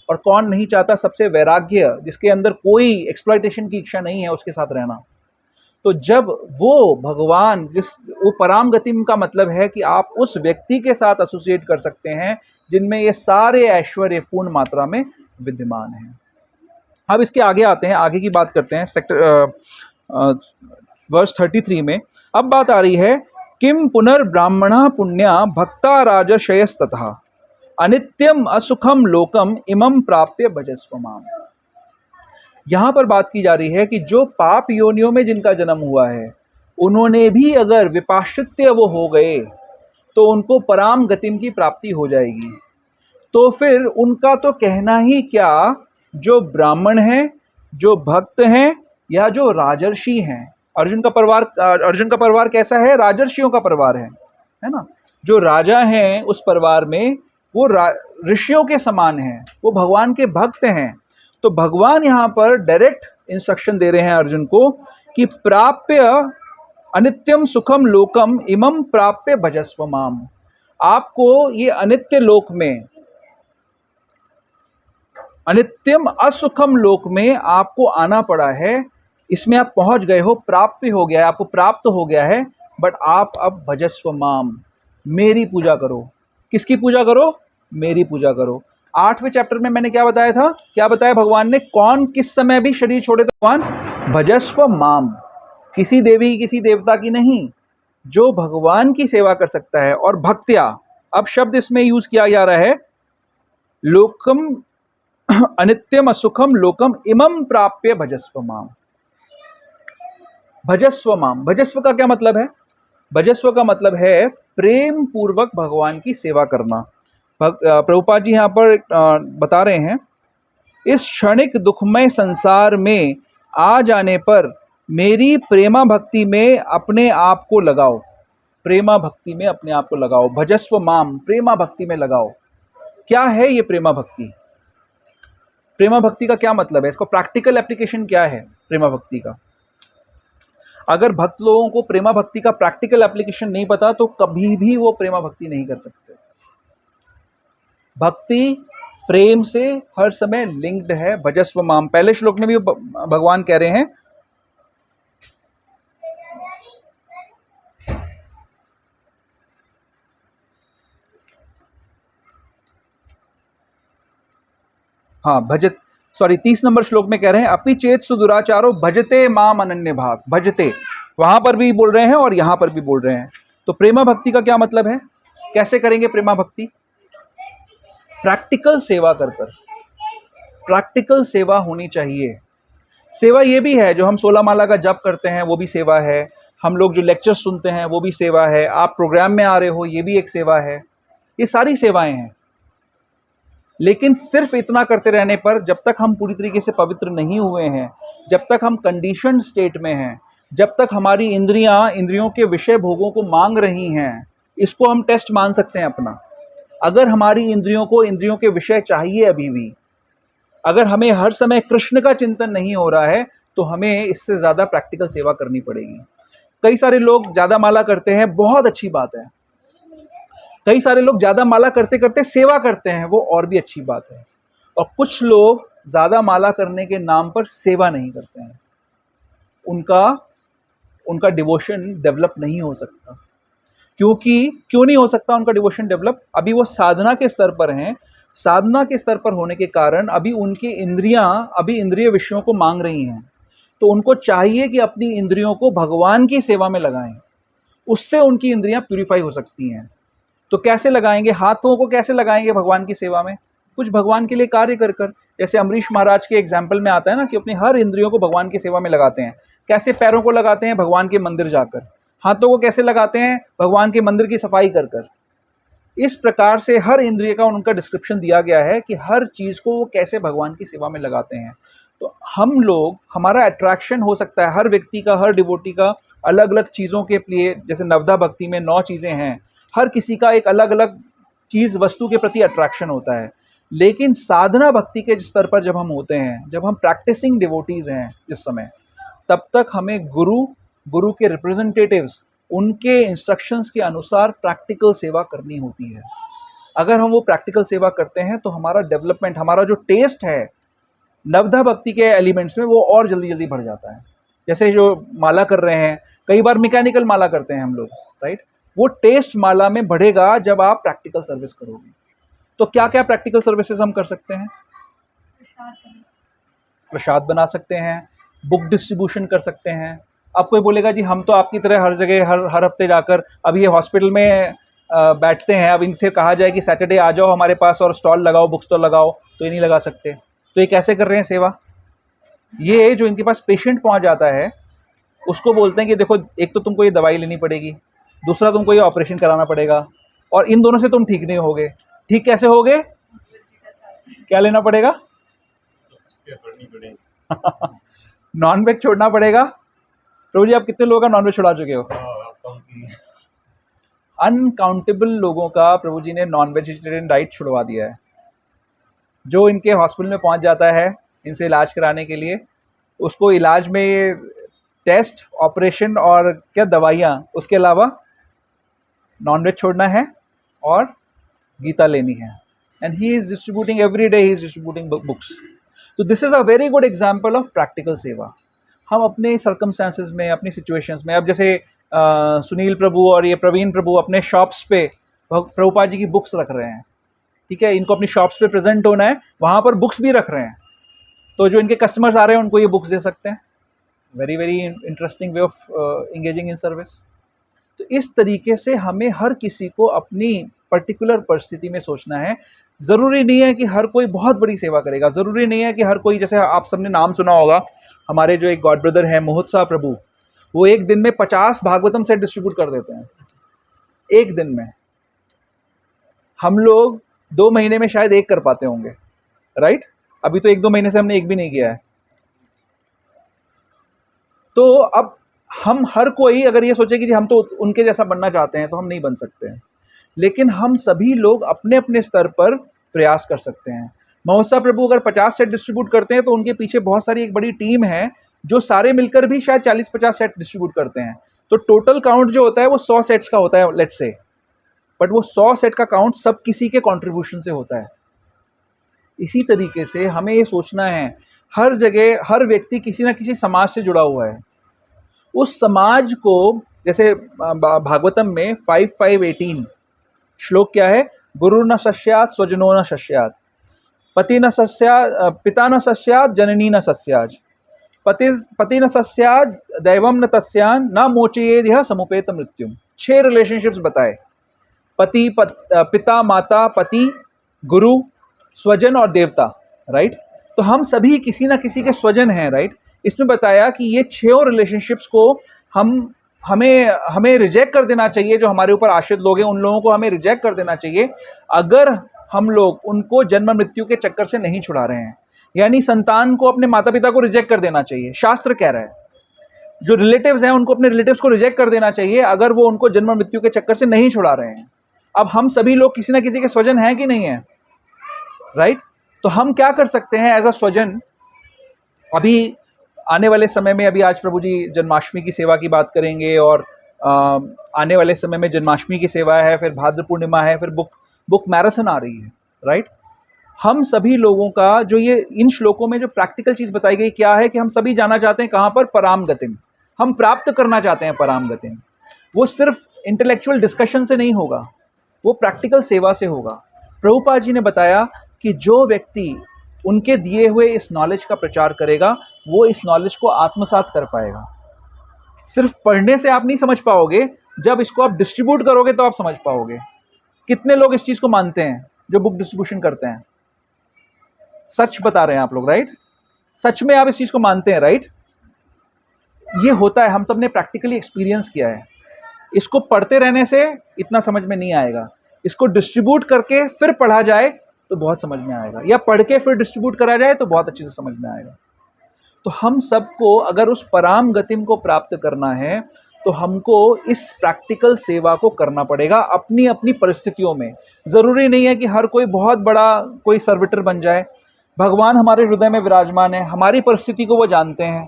और कौन नहीं चाहता सबसे वैराग्य, जिसके अंदर कोई एक्सप्लॉयटेशन की इच्छा नहीं है, उसके साथ रहना? तो जब वो भगवान वो पराम गतिम का मतलब है कि आप उस व्यक्ति के साथ एसोसिएट कर सकते हैं जिनमें ये सारे ऐश्वर्य पूर्ण मात्रा में विद्यमान हैं। अब इसके आगे आते हैं, आगे की बात करते हैं वर्स 33 में। अब बात आ रही है, किम पुनर्ब्राह्मणा पुण्या भक्ता राजशयस्तथा अनित्यम असुखम लोकम इमं प्राप्य भजस्व माम। यहाँ पर बात की जा रही है कि जो पाप योनियों में जिनका जन्म हुआ है, उन्होंने भी अगर विपाश्चित्य वो हो गए तो उनको पराम गतिम की प्राप्ति हो जाएगी। तो फिर उनका तो कहना ही क्या, जो ब्राह्मण हैं, जो भक्त हैं, या जो राजर्षि हैं। अर्जुन का परिवार कैसा है? राजर्षियों का परिवार है ना। जो राजा हैं उस परिवार में वो ऋषियों के समान हैं, वो भगवान के भक्त हैं। तो भगवान यहाँ पर डायरेक्ट इंस्ट्रक्शन दे रहे हैं अर्जुन को कि प्राप्य अनित्यम सुखम लोकम इमं प्राप्य भजस्व माम। आपको ये अनित्य लोक में, अनित्यम असुखम लोक में आपको आना पड़ा है, इसमें आप पहुंच गए हो, प्राप्य हो गया है, आपको प्राप्त हो गया है। बट आप अब भजस्व माम, मेरी पूजा करो। किसकी पूजा करो? मेरी पूजा करो। 8वें चैप्टर में मैंने क्या बताया था? क्या बताया भगवान ने? कौन किस समय भी शरीर छोड़े तो भगवान भजस्व माम, किसी देवी किसी देवता की नहीं, जो भगवान की सेवा कर सकता है। और भक्त्या, अब शब्द इसमें यूज किया जा रहा है, लोकम अनित्यम असुखम लोकम इमं प्राप्य भजस्व माम। भजस्व माम, भजस्व का क्या मतलब है? भजस्व का मतलब है प्रेम पूर्वक भगवान की सेवा करना। प्रभुपाद जी यहाँ पर बता रहे हैं, इस क्षणिक दुखमय संसार में आ जाने पर मेरी प्रेमा भक्ति में अपने आप को लगाओ। प्रेमा भक्ति में अपने आप को लगाओ। भजस्व माम, प्रेमा भक्ति में लगाओ। क्या है ये प्रेमा भक्ति? प्रेमा भक्ति का क्या मतलब है? इसको प्रैक्टिकल एप्लीकेशन क्या है प्रेमा भक्ति का? अगर भक्त लोगों को प्रेमा भक्ति का प्रैक्टिकल एप्लीकेशन नहीं पता तो कभी भी वो प्रेमा भक्ति नहीं कर सकते। भक्ति प्रेम से हर समय लिंक्ड है। भजस्व माम, पहले श्लोक में भी भगवान कह रहे हैं, हाँ 30 नंबर श्लोक में कह रहे हैं, अपि चेत सुदुराचारो भजते माम अनन्य भाग। भजते वहां पर भी बोल रहे हैं और यहां पर भी बोल रहे हैं। तो प्रेमा भक्ति का क्या मतलब है? कैसे करेंगे प्रेमा भक्ति? प्रैक्टिकल सेवा कर कर। प्रैक्टिकल सेवा होनी चाहिए। सेवा ये भी है, जो हम 16 माला का जप करते हैं वो भी सेवा है। हम लोग जो लेक्चर सुनते हैं वो भी सेवा है। आप प्रोग्राम में आ रहे हो, ये भी एक सेवा है। ये सारी सेवाएं हैं। लेकिन सिर्फ इतना करते रहने पर, जब तक हम पूरी तरीके से पवित्र नहीं हुए हैं, जब तक हम कंडीशनड स्टेट में हैं, जब तक हमारी इंद्रियों के विषय भोगों को मांग रही हैं, इसको हम टेस्ट मान सकते हैं अपना। अगर हमारी इंद्रियों के विषय चाहिए अभी भी, अगर हमें हर समय कृष्ण का चिंतन नहीं हो रहा है, तो हमें इससे ज़्यादा प्रैक्टिकल सेवा करनी पड़ेगी। कई सारे लोग ज़्यादा माला करते हैं, बहुत अच्छी बात है। कई सारे लोग ज़्यादा माला करते करते सेवा करते हैं, वो और भी अच्छी बात है। और कुछ लोग ज़्यादा माला करने के नाम पर सेवा नहीं करते हैं, उनका डिवोशन डेवलप नहीं हो सकता। क्यों नहीं हो सकता उनका डिवोशन डेवलप? अभी वो साधना के स्तर पर हैं। साधना के स्तर पर होने के कारण अभी उनकी इंद्रिय विषयों को मांग रही हैं। तो उनको चाहिए कि अपनी इंद्रियों को भगवान की सेवा में लगाएं, उससे उनकी इंद्रियां प्यूरिफाई हो सकती हैं। तो कैसे लगाएंगे? हाथों को कैसे लगाएंगे भगवान की सेवा में? कुछ भगवान के लिए कार्य कर कर। जैसे अमरीश महाराज के एग्जाम्पल में आता है ना, कि अपनी हर इंद्रियों को भगवान की सेवा में लगाते हैं। कैसे? पैरों को लगाते हैं भगवान के मंदिर जाकर। हाथों को कैसे लगाते हैं? भगवान के मंदिर की सफाई कर कर। इस प्रकार से हर इंद्रिय का उनका डिस्क्रिप्शन दिया गया है कि हर चीज़ को वो कैसे भगवान की सेवा में लगाते हैं। तो हम लोग, हमारा अट्रैक्शन हो सकता है हर व्यक्ति का, हर डिवोटी का अलग अलग चीज़ों के लिए। जैसे नवधा भक्ति में 9 चीज़ें हैं, हर किसी का एक अलग अलग चीज़, वस्तु के प्रति अट्रैक्शन होता है। लेकिन साधना भक्ति के स्तर पर जब हम होते हैं, जब हम प्रैक्टिसिंग डिवोटीज़ हैं जिस समय, तब तक हमें गुरु के रिप्रेजेंटेटिव्स, उनके इंस्ट्रक्शंस के अनुसार प्रैक्टिकल सेवा करनी होती है। अगर हम वो प्रैक्टिकल सेवा करते हैं तो हमारा डेवलपमेंट, हमारा जो टेस्ट है नवधा भक्ति के एलिमेंट्स में, वो और जल्दी जल्दी बढ़ जाता है। जैसे जो माला कर रहे हैं, कई बार मैकेनिकल माला करते हैं हम लोग, राइट? वो टेस्ट माला में बढ़ेगा जब आप प्रैक्टिकल सर्विस करोगे। तो क्या क्या प्रैक्टिकल सर्विसेज हम कर सकते हैं? प्रसाद बना सकते हैं, बुक डिस्ट्रीब्यूशन कर सकते हैं। अब कोई बोलेगा जी हम तो आपकी तरह हर जगह हर हफ्ते जाकर, अब ये हॉस्पिटल में बैठते हैं, अब इनसे कहा जाए कि सैटरडे आ जाओ हमारे पास और स्टॉल लगाओ, बुक स्टॉल लगाओ, तो ये नहीं लगा सकते। तो ये कैसे कर रहे हैं सेवा? ये जो इनके पास पेशेंट पहुंच जाता है, उसको बोलते हैं कि देखो, एक तो तुमको ये दवाई लेनी पड़ेगी, दूसरा तुमको ये ऑपरेशन कराना पड़ेगा, और इन दोनों से तुम ठीक नहीं होगे। ठीक कैसे होगे? क्या लेना पड़ेगा? नॉनवेज छोड़ना पड़ेगा। प्रभु जी, आप कितने लोगों का नॉनवेज छुड़ा चुके हो? अनकाउंटेबल लोगों का प्रभु जी ने नॉन वेजिटेरियन डाइट छुड़वा दिया है। जो इनके हॉस्पिटल में पहुंच जाता है इनसे इलाज कराने के लिए, उसको इलाज में टेस्ट, ऑपरेशन और क्या दवाइयाँ, उसके अलावा नॉनवेज छोड़ना है और गीता लेनी है। And he is distributing every day, he is distributing books. तो this is a very good example of practical seva. हम अपने सर्कमस्टांसेस में, अपनी सिचुएशंस में, अब जैसे सुनील प्रभु और ये प्रवीण प्रभु अपने शॉप्स पे प्रभुपाद जी की बुक्स रख रहे हैं, ठीक है? इनको अपनी शॉप्स पे प्रेजेंट होना है, वहाँ पर बुक्स भी रख रहे हैं, तो जो इनके कस्टमर्स आ रहे हैं उनको ये बुक्स दे सकते हैं। Very very interesting way of engaging in service. तो इस तरीके से हमें हर किसी को अपनी पर्टिकुलर परिस्थिति में सोचना है। ज़रूरी नहीं है कि हर कोई बहुत बड़ी सेवा करेगा, ज़रूरी नहीं है कि हर कोई, जैसे आप सबने नाम सुना होगा, हमारे जो एक गॉड ब्रदर हैं मोहत्सा प्रभु, वो एक दिन में 50 भागवतम सेट डिस्ट्रीब्यूट कर देते हैं, एक दिन में। हम लोग 2 महीने में शायद एक कर पाते होंगे, राइट? अभी तो 1-2 महीने से हमने एक भी नहीं किया है। तो अब हम हर कोई अगर ये सोचे कि जी हम तो उनके जैसा बनना चाहते हैं, तो हम नहीं बन सकते हैं। लेकिन हम सभी लोग अपने अपने स्तर पर प्रयास कर सकते हैं। महोत्सव प्रभु अगर 50 सेट डिस्ट्रीब्यूट करते हैं, तो उनके पीछे बहुत सारी एक बड़ी टीम है जो सारे मिलकर भी शायद 40-50 सेट डिस्ट्रीब्यूट करते हैं। तो टोटल काउंट जो होता है वो 100 सेट्स का होता है, लेट्स से, बट वो 100 सेट का काउंट सब किसी के कंट्रीब्यूशन से होता है। इसी तरीके से हमें ये सोचना है, हर जगह हर व्यक्ति किसी ना किसी समाज से जुड़ा हुआ है। उस समाज को, जैसे भागवतम में 5:5-18 श्लोक क्या है? गुरु न सस्यात् स्वजनो न सस्यात्, पति न सस्यात्, पिता न सस्यात्, जननी न सस्यात्, पति न सस्यात्, दैवम न तस्यान्, न मोचयेद यह समुपेत मृत्युम। 6 रिलेशनशिप्स बताए, पति, पिता, माता, पति, गुरु, स्वजन और देवता, राइट? तो हम सभी किसी ना किसी के स्वजन हैं, राइट? इसमें बताया कि ये 6 रिलेशनशिप्स को हमें रिजेक्ट कर देना चाहिए। जो हमारे ऊपर आश्रित लोग हैं, उन लोगों को हमें रिजेक्ट कर देना चाहिए, अगर हम लोग उनको जन्म मृत्यु के चक्कर से नहीं छुड़ा रहे हैं। यानी संतान को अपने माता पिता को रिजेक्ट कर देना चाहिए, शास्त्र कह रहा है। जो रिलेटिव्स हैं उनको अपने रिलेटिव्स को रिजेक्ट कर देना चाहिए, अगर वो उनको जन्म मृत्यु के चक्कर से नहीं छुड़ा रहे हैं। अब हम सभी लोग किसी ना किसी के स्वजन हैं कि नहीं है, राइट? तो हम क्या कर सकते हैं एज अ स्वजन? अभी आने वाले समय में, अभी आज प्रभु जी जन्माष्टमी की सेवा की बात करेंगे, और आने वाले समय में जन्माष्टमी की सेवा है, फिर भाद्र पूर्णिमा है, फिर बुक मैराथन आ रही है, राइट? हम सभी लोगों का जो ये इन श्लोकों में जो प्रैक्टिकल चीज़ बताई गई क्या है कि हम सभी जाना चाहते हैं कहाँ पर? पराम गतिम। हम प्राप्त करना चाहते हैं पराम गतिम। वो सिर्फ इंटेलेक्चुअल डिस्कशन से नहीं होगा, वो प्रैक्टिकल सेवा से होगा। प्रभुपाद जी ने बताया कि जो व्यक्ति उनके दिए हुए इस नॉलेज का प्रचार करेगा, वो इस नॉलेज को आत्मसात कर पाएगा। सिर्फ पढ़ने से आप नहीं समझ पाओगे, जब इसको आप डिस्ट्रीब्यूट करोगे तो आप समझ पाओगे। कितने लोग इस चीज़ को मानते हैं जो बुक डिस्ट्रीब्यूशन करते हैं? सच बता रहे हैं आप लोग, राइट? सच में आप इस चीज़ को मानते हैं, राइट? ये होता है, हम सब ने प्रैक्टिकली एक्सपीरियंस किया है। इसको पढ़ते रहने से इतना समझ में नहीं आएगा, इसको डिस्ट्रीब्यूट करके फिर पढ़ा जाए तो बहुत समझ में आएगा, या पढ़ के फिर डिस्ट्रीब्यूट करा जाए तो बहुत अच्छे से समझ में आएगा। तो हम सबको अगर उस पराम गतिम को प्राप्त करना है तो हमको इस प्रैक्टिकल सेवा को करना पड़ेगा अपनी अपनी परिस्थितियों में। ज़रूरी नहीं है कि हर कोई बहुत बड़ा कोई सर्विटर बन जाए। भगवान हमारे हृदय में विराजमान है, हमारी परिस्थिति को वो जानते हैं।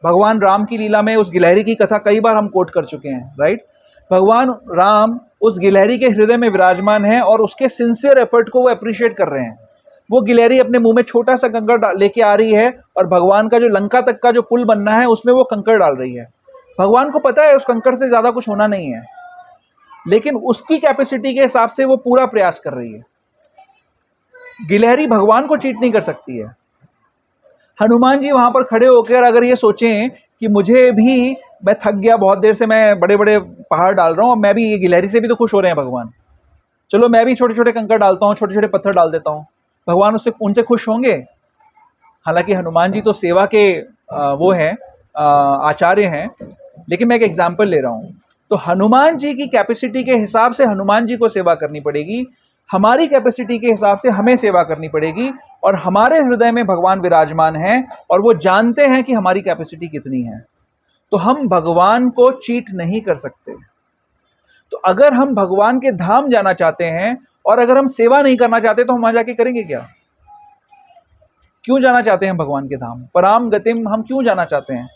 भगवान राम की लीला में उस गिलहरी की कथा कई बार हम कोट कर चुके हैं, राइट। भगवान राम उस गिलहरी के हृदय में विराजमान है और उसके सिंसियर एफर्ट को वो अप्रिशिएट कर रहे हैं। वो गिलहरी अपने मुंह में छोटा सा कंकड़ लेके आ रही है और भगवान का जो लंका तक का जो पुल बनना है उसमें वो कंकड़ डाल रही है। भगवान को पता है उस कंकड़ से ज्यादा कुछ होना नहीं है, लेकिन उसकी कैपेसिटी के हिसाब से वो पूरा प्रयास कर रही है। गिलहरी भगवान को चीट नहीं कर सकती है। हनुमान जी वहां पर खड़े होकर अगर ये सोचें कि मुझे भी, मैं थक गया बहुत देर से, मैं बड़े बड़े पहाड़ डाल रहा हूँ, मैं भी, ये गिलहरी से भी तो खुश हो रहे हैं भगवान, चलो मैं भी छोटे छोटे कंकड़ डालता हूँ, छोटे छोटे पत्थर डाल देता हूँ, भगवान उससे उनसे खुश होंगे? हालांकि हनुमान जी तो सेवा के वो हैं, आचार्य हैं, लेकिन मैं एक एग्जाम्पल ले रहा हूँ। तो हनुमान जी की कैपेसिटी के हिसाब से हनुमान जी को सेवा करनी पड़ेगी, हमारी कैपेसिटी के हिसाब से हमें सेवा करनी पड़ेगी। और हमारे हृदय में भगवान विराजमान हैं और वो जानते हैं कि हमारी कैपेसिटी कितनी है, तो हम भगवान को चीट नहीं कर सकते। तो अगर हम भगवान के धाम जाना चाहते हैं और अगर हम सेवा नहीं करना चाहते तो हम वहां जाके करेंगे क्या? क्यों जाना चाहते हैं भगवान के धाम? पराम गतिम हम क्यों जाना चाहते हैं?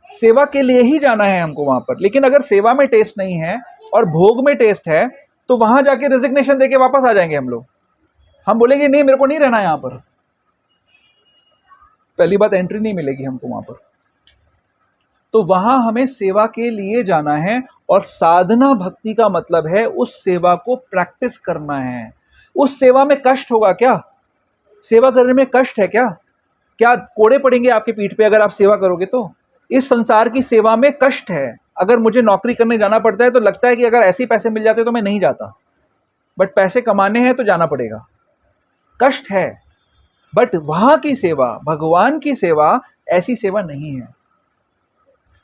सेवा के लिए ही जाना है हमको वहां पर। लेकिन अगर सेवा में टेस्ट नहीं है और भोग में टेस्ट है तो वहां जाके रेजिग्नेशन देके वापस आ जाएंगे हम लोग। हम बोलेंगे नहीं, मेरे को नहीं रहना यहां पर। पहली बात, एंट्री नहीं मिलेगी हमको वहां पर। तो वहां हमें सेवा के लिए जाना है और साधना भक्ति का मतलब है उस सेवा को प्रैक्टिस करना है। उस सेवा में कष्ट होगा क्या? सेवा करने में कष्ट है क्या? क्या कोड़े पड़ेंगे आपके पीठ पे अगर आप सेवा करोगे तो? इस संसार की सेवा में कष्ट है। अगर मुझे नौकरी करने जाना पड़ता है तो लगता है कि अगर ऐसे ही पैसे मिल जाते तो मैं नहीं जाता, बट पैसे कमाने हैं तो जाना पड़ेगा। कष्ट है, बट वहां की सेवा, भगवान की सेवा ऐसी सेवा नहीं है।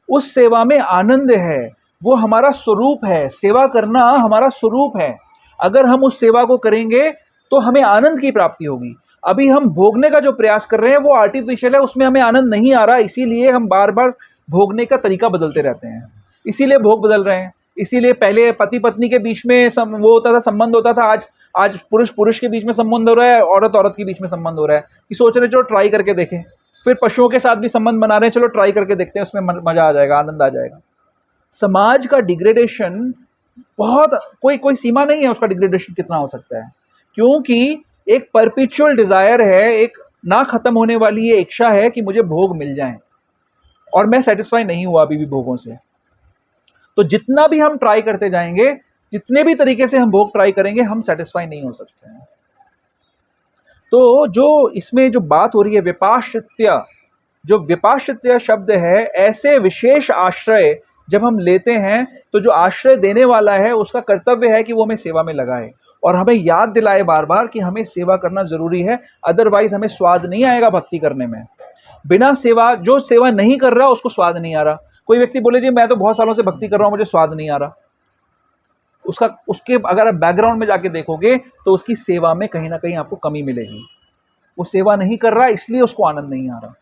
उस सेवा में आनंद है, वो हमारा स्वरूप है। सेवा करना हमारा स्वरूप है। अगर हम उस सेवा को करेंगे तो हमें आनंद की प्राप्ति होगी। अभी हम भोगने का जो प्रयास कर रहे हैं वो आर्टिफिशियल है, उसमें हमें आनंद नहीं आ रहा, इसीलिए हम बार बार भोगने का तरीका बदलते रहते हैं, इसीलिए भोग बदल रहे हैं। इसीलिए पहले पति पत्नी के बीच में वो होता था, संबंध होता था, आज पुरुष पुरुष के बीच में संबंध हो रहा है, औरत औरत के बीच में संबंध हो रहा है कि सोच रहे चलो ट्राई करके देखें। फिर पशुओं के साथ भी संबंध बना रहे हैं, चलो ट्राई करके देखते हैं, उसमें मजा आ जाएगा, आनंद आ जाएगा। समाज का डिग्रेडेशन बहुत, कोई सीमा नहीं है उसका, डिग्रेडेशन कितना हो सकता है, क्योंकि एक परपिचुअल डिजायर है, एक ना खत्म होने वाली ये इच्छा है कि मुझे भोग मिल जाए और मैं सेटिस्फाई नहीं हुआ अभी भी भोगों से। तो जितना भी हम ट्राई करते जाएंगे, जितने भी तरीके से हम भोग ट्राई करेंगे, हम सेटिस्फाई नहीं हो सकते हैं। तो जो इसमें जो बात हो रही है विपाश्चित्य, जो विपाश्चित्य शब्द है, ऐसे विशेष आश्रय जब हम लेते हैं तो जो आश्रय देने वाला है उसका कर्तव्य है कि वो हमें सेवा में लगाए और हमें याद दिलाए बार बार कि हमें सेवा करना जरूरी है, अदरवाइज हमें स्वाद नहीं आएगा भक्ति करने में। बिना सेवा, जो सेवा नहीं कर रहा उसको स्वाद नहीं आ रहा। कोई व्यक्ति बोले जी मैं तो बहुत सालों से भक्ति कर रहा हूं, मुझे स्वाद नहीं आ रहा, उसके अगर आप बैकग्राउंड में जाके देखोगे तो उसकी सेवा में कहीं ना कहीं आपको कमी मिलेगी। वो सेवा नहीं कर रहा इसलिए उसको आनंद नहीं आ रहा।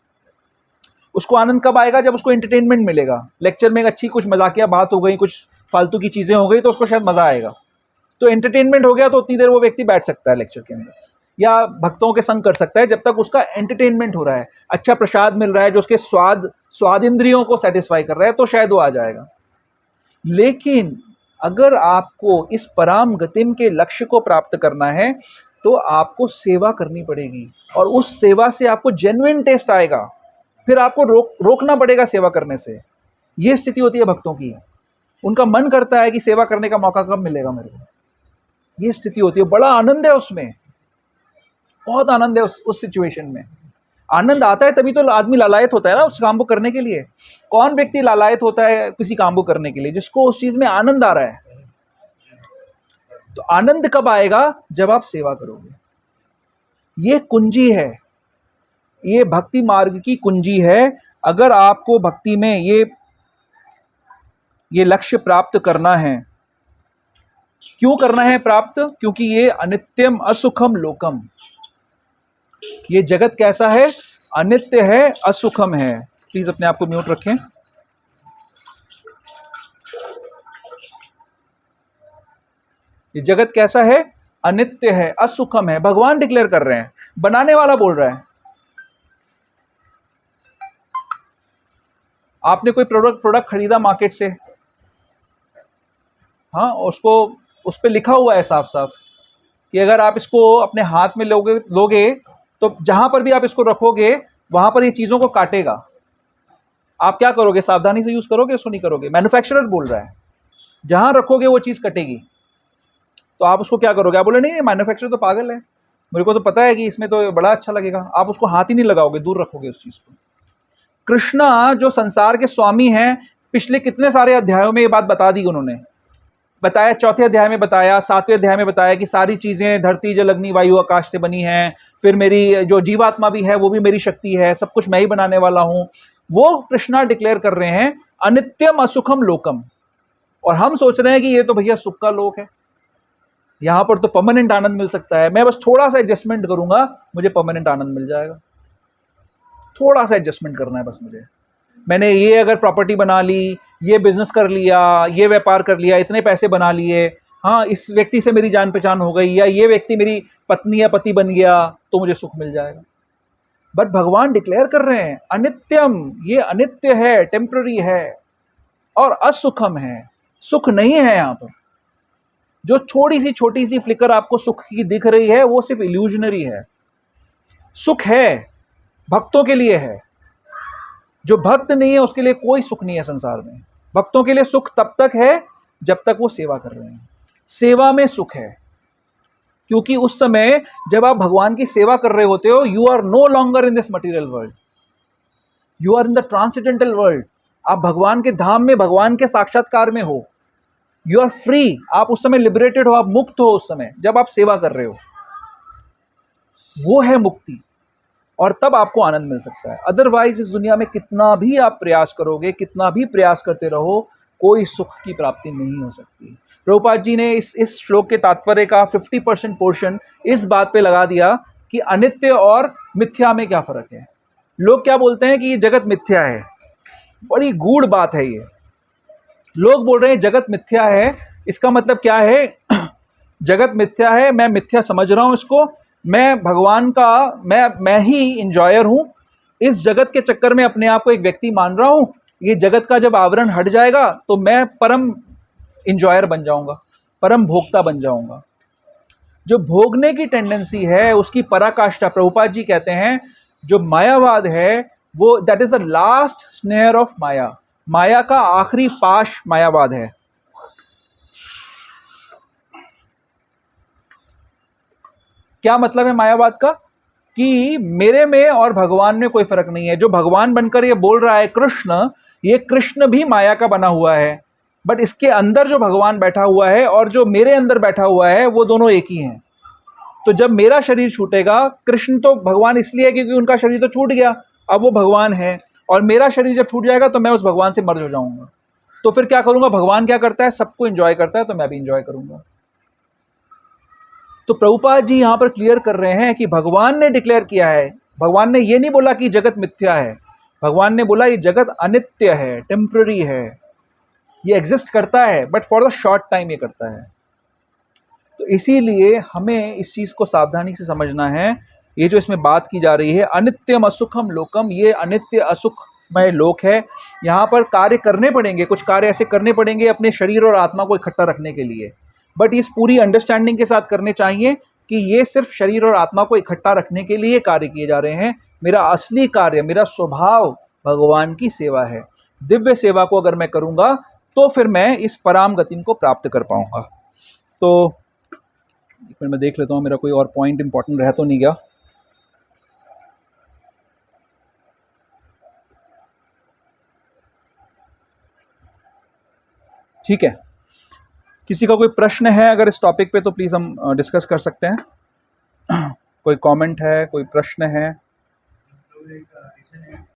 उसको आनंद कब आएगा? जब उसको एंटरटेनमेंट मिलेगा। लेक्चर में एक अच्छी कुछ मजाकिया बात हो गई, कुछ फालतू की चीजें हो गई तो उसको शायद मजा आएगा। तो एंटरटेनमेंट हो गया तो उतनी देर वो व्यक्ति बैठ सकता है लेक्चर के अंदर या भक्तों के संग कर सकता है, जब तक उसका एंटरटेनमेंट हो रहा है, अच्छा प्रसाद मिल रहा है जो उसके स्वाद इंद्रियों को सेटिस्फाई कर रहा है, तो शायद वो आ जाएगा। लेकिन अगर आपको इस पराम गतिम के लक्ष्य को प्राप्त करना है तो आपको सेवा करनी पड़ेगी और उस सेवा से आपको जेन्युइन टेस्ट आएगा, फिर आपको रोकना पड़ेगा सेवा करने से। ये स्थिति होती है भक्तों की। उनका मन करता है कि सेवा करने का मौका कब मिलेगा मेरे को, ये स्थिति होती है। बड़ा आनंद है उसमें, बहुत आनंद है उस सिचुएशन में। आनंद आता है तभी तो आदमी लालायत होता है ना उस काम को करने के लिए। कौन व्यक्ति लालायत होता है किसी काम को करने के लिए? जिसको उस चीज में आनंद आ रहा है। तो आनंद कब आएगा? जब आप सेवा करोगे। ये कुंजी है, ये भक्ति मार्ग की कुंजी है। अगर आपको भक्ति में ये लक्ष्य प्राप्त करना है, क्यों करना है प्राप्त? क्योंकि ये अनित्यम असुखम लोकम, ये जगत कैसा है? अनित्य है, असुखम है। प्लीज अपने आप को म्यूट रखें। ये जगत कैसा है? अनित्य है, असुखम है। भगवान डिक्लेयर कर रहे हैं, बनाने वाला बोल रहा है। आपने कोई प्रोडक्ट खरीदा मार्केट से, हाँ, उसको उस पर लिखा हुआ है साफ साफ कि अगर आप इसको अपने हाथ में लोगे तो जहां पर भी आप इसको रखोगे वहां पर ये चीजों को काटेगा। आप क्या करोगे? सावधानी से यूज करोगे, उसको नहीं करोगे। मैन्युफैक्चरर बोल रहा है जहां रखोगे वो चीज कटेगी। तो आप उसको क्या करोगे? आप बोले नहीं, मैन्युफैक्चरर तो पागल है, मेरे को तो पता है कि इसमें तो बड़ा अच्छा लगेगा। आप उसको हाथ ही नहीं लगाओगे, दूर रखोगे उस चीज को। कृष्णा जो संसार के स्वामी हैं, पिछले कितने सारे अध्यायों में ये बात बता दी उन्होंने। बताया, चौथे अध्याय में बताया, सातवें अध्याय में बताया कि सारी चीजें धरती जल अग्नि वायु आकाश से बनी हैं। फिर मेरी जो जीवात्मा भी है वो भी मेरी शक्ति है, सब कुछ मैं ही बनाने वाला हूं। वो कृष्णा डिक्लेयर कर रहे हैं अनित्यम असुखम लोकम। और हम सोच रहे हैं कि ये तो भैया सुख का लोक है, यहां पर तो परमानेंट आनंद मिल सकता है, मैं बस थोड़ा सा एडजस्टमेंट करूंगा मुझे परमानेंट आनंद मिल जाएगा। थोड़ा सा एडजस्टमेंट करना है बस मुझे। मैंने ये अगर प्रॉपर्टी बना ली, ये बिजनेस कर लिया, ये व्यापार कर लिया, इतने पैसे बना लिए, हाँ, इस व्यक्ति से मेरी जान पहचान हो गई, या ये व्यक्ति मेरी पत्नी या पति बन गया, तो मुझे सुख मिल जाएगा। बट भगवान डिक्लेयर कर रहे हैं अनित्यम, ये अनित्य है, टेम्पररी है और असुखम है, सुख नहीं है। यहां पर जो थोड़ी सी छोटी सी फ्लिकर आपको सुख की दिख रही है वो सिर्फ इल्यूजनरी है। सुख है, भक्तों के लिए है। जो भक्त नहीं है उसके लिए कोई सुख नहीं है संसार में। भक्तों के लिए सुख तब तक है जब तक वो सेवा कर रहे हैं। सेवा में सुख है, क्योंकि उस समय जब आप भगवान की सेवा कर रहे होते हो, you are no longer in this material world, you are in the transcendental world. आप भगवान के धाम में, भगवान के साक्षात्कार में हो। यू आर फ्री, आप उस समय लिबरेटेड हो, आप मुक्त हो उस समय जब आप सेवा कर रहे हो। वो है मुक्ति, और तब आपको आनंद मिल सकता है। अदरवाइज इस दुनिया में कितना भी आप प्रयास करोगे, कितना भी प्रयास करते रहो, कोई सुख की प्राप्ति नहीं हो सकती। प्रभुपाद जी ने इस श्लोक के तात्पर्य का 50% पोर्शन इस बात पे लगा दिया कि अनित्य और मिथ्या में क्या फर्क है। लोग क्या बोलते हैं कि ये जगत मिथ्या है, बड़ी गूढ़ बात है ये। लोग बोल रहे हैं जगत मिथ्या है, इसका मतलब क्या है? जगत मिथ्या है, मैं मिथ्या समझ रहा हूं इसको, मैं भगवान का, मैं ही इंजॉयर हूं, इस जगत के चक्कर में अपने आप को एक व्यक्ति मान रहा हूं। ये जगत का जब आवरण हट जाएगा तो मैं परम इंजॉयर बन जाऊंगा, परम भोक्ता बन जाऊंगा। जो भोगने की टेंडेंसी है उसकी पराकाष्ठा, प्रभुपाद जी कहते हैं, जो मायावाद है वो that is the last snare of maya. माया का आखिरी पाश मायावाद है। क्या मतलब है मायावाद का? कि मेरे में और भगवान में कोई फर्क नहीं है। जो भगवान बनकर ये बोल रहा है कृष्ण, ये कृष्ण भी माया का बना हुआ है, बट इसके अंदर जो भगवान बैठा हुआ है और जो मेरे अंदर बैठा हुआ है वो दोनों एक ही हैं। तो जब मेरा शरीर छूटेगा, कृष्ण तो भगवान इसलिए क्योंकि उनका शरीर तो छूट गया, अब वो भगवान है, और मेरा शरीर जब छूट जाएगा तो मैं उस भगवान से मर्ज हो जाऊंगा। तो फिर क्या करूंगा? भगवान क्या करता है? सबको एंजॉय करता है, तो मैं भी एंजॉय करूंगा। तो प्रभुपाद जी यहां पर क्लियर कर रहे हैं कि भगवान ने डिक्लेयर किया है, भगवान ने ये नहीं बोला कि जगत मिथ्या है, भगवान ने बोला ये जगत अनित्य है, टेम्पररी है, ये एग्जिस्ट करता है but for the short time ये करता है। तो इसीलिए हमें इस चीज को सावधानी से समझना है। ये जो इसमें बात की जा रही है अनित्यम असुखम लोकम, ये अनित्य असुखमय लोक है। यहाँ पर कार्य करने पड़ेंगे, कुछ कार्य ऐसे करने पड़ेंगे अपने शरीर और आत्मा को इकट्ठा रखने के लिए, बट इस पूरी अंडरस्टैंडिंग के साथ करने चाहिए कि ये सिर्फ शरीर और आत्मा को इकट्ठा रखने के लिए कार्य किए जा रहे हैं। मेरा असली कार्य, मेरा स्वभाव भगवान की सेवा है। दिव्य सेवा को अगर मैं करूंगा तो फिर मैं इस पराम गति को प्राप्त कर पाऊंगा। तो एक मिनट मैं देख लेता हूँ मेरा कोई और पॉइंट इंपॉर्टेंट रह तो नहीं गया। ठीक है, किसी का कोई प्रश्न है अगर इस टॉपिक पे तो प्लीज़ हम डिस्कस कर सकते हैं। कोई कमेंट है, कोई प्रश्न है?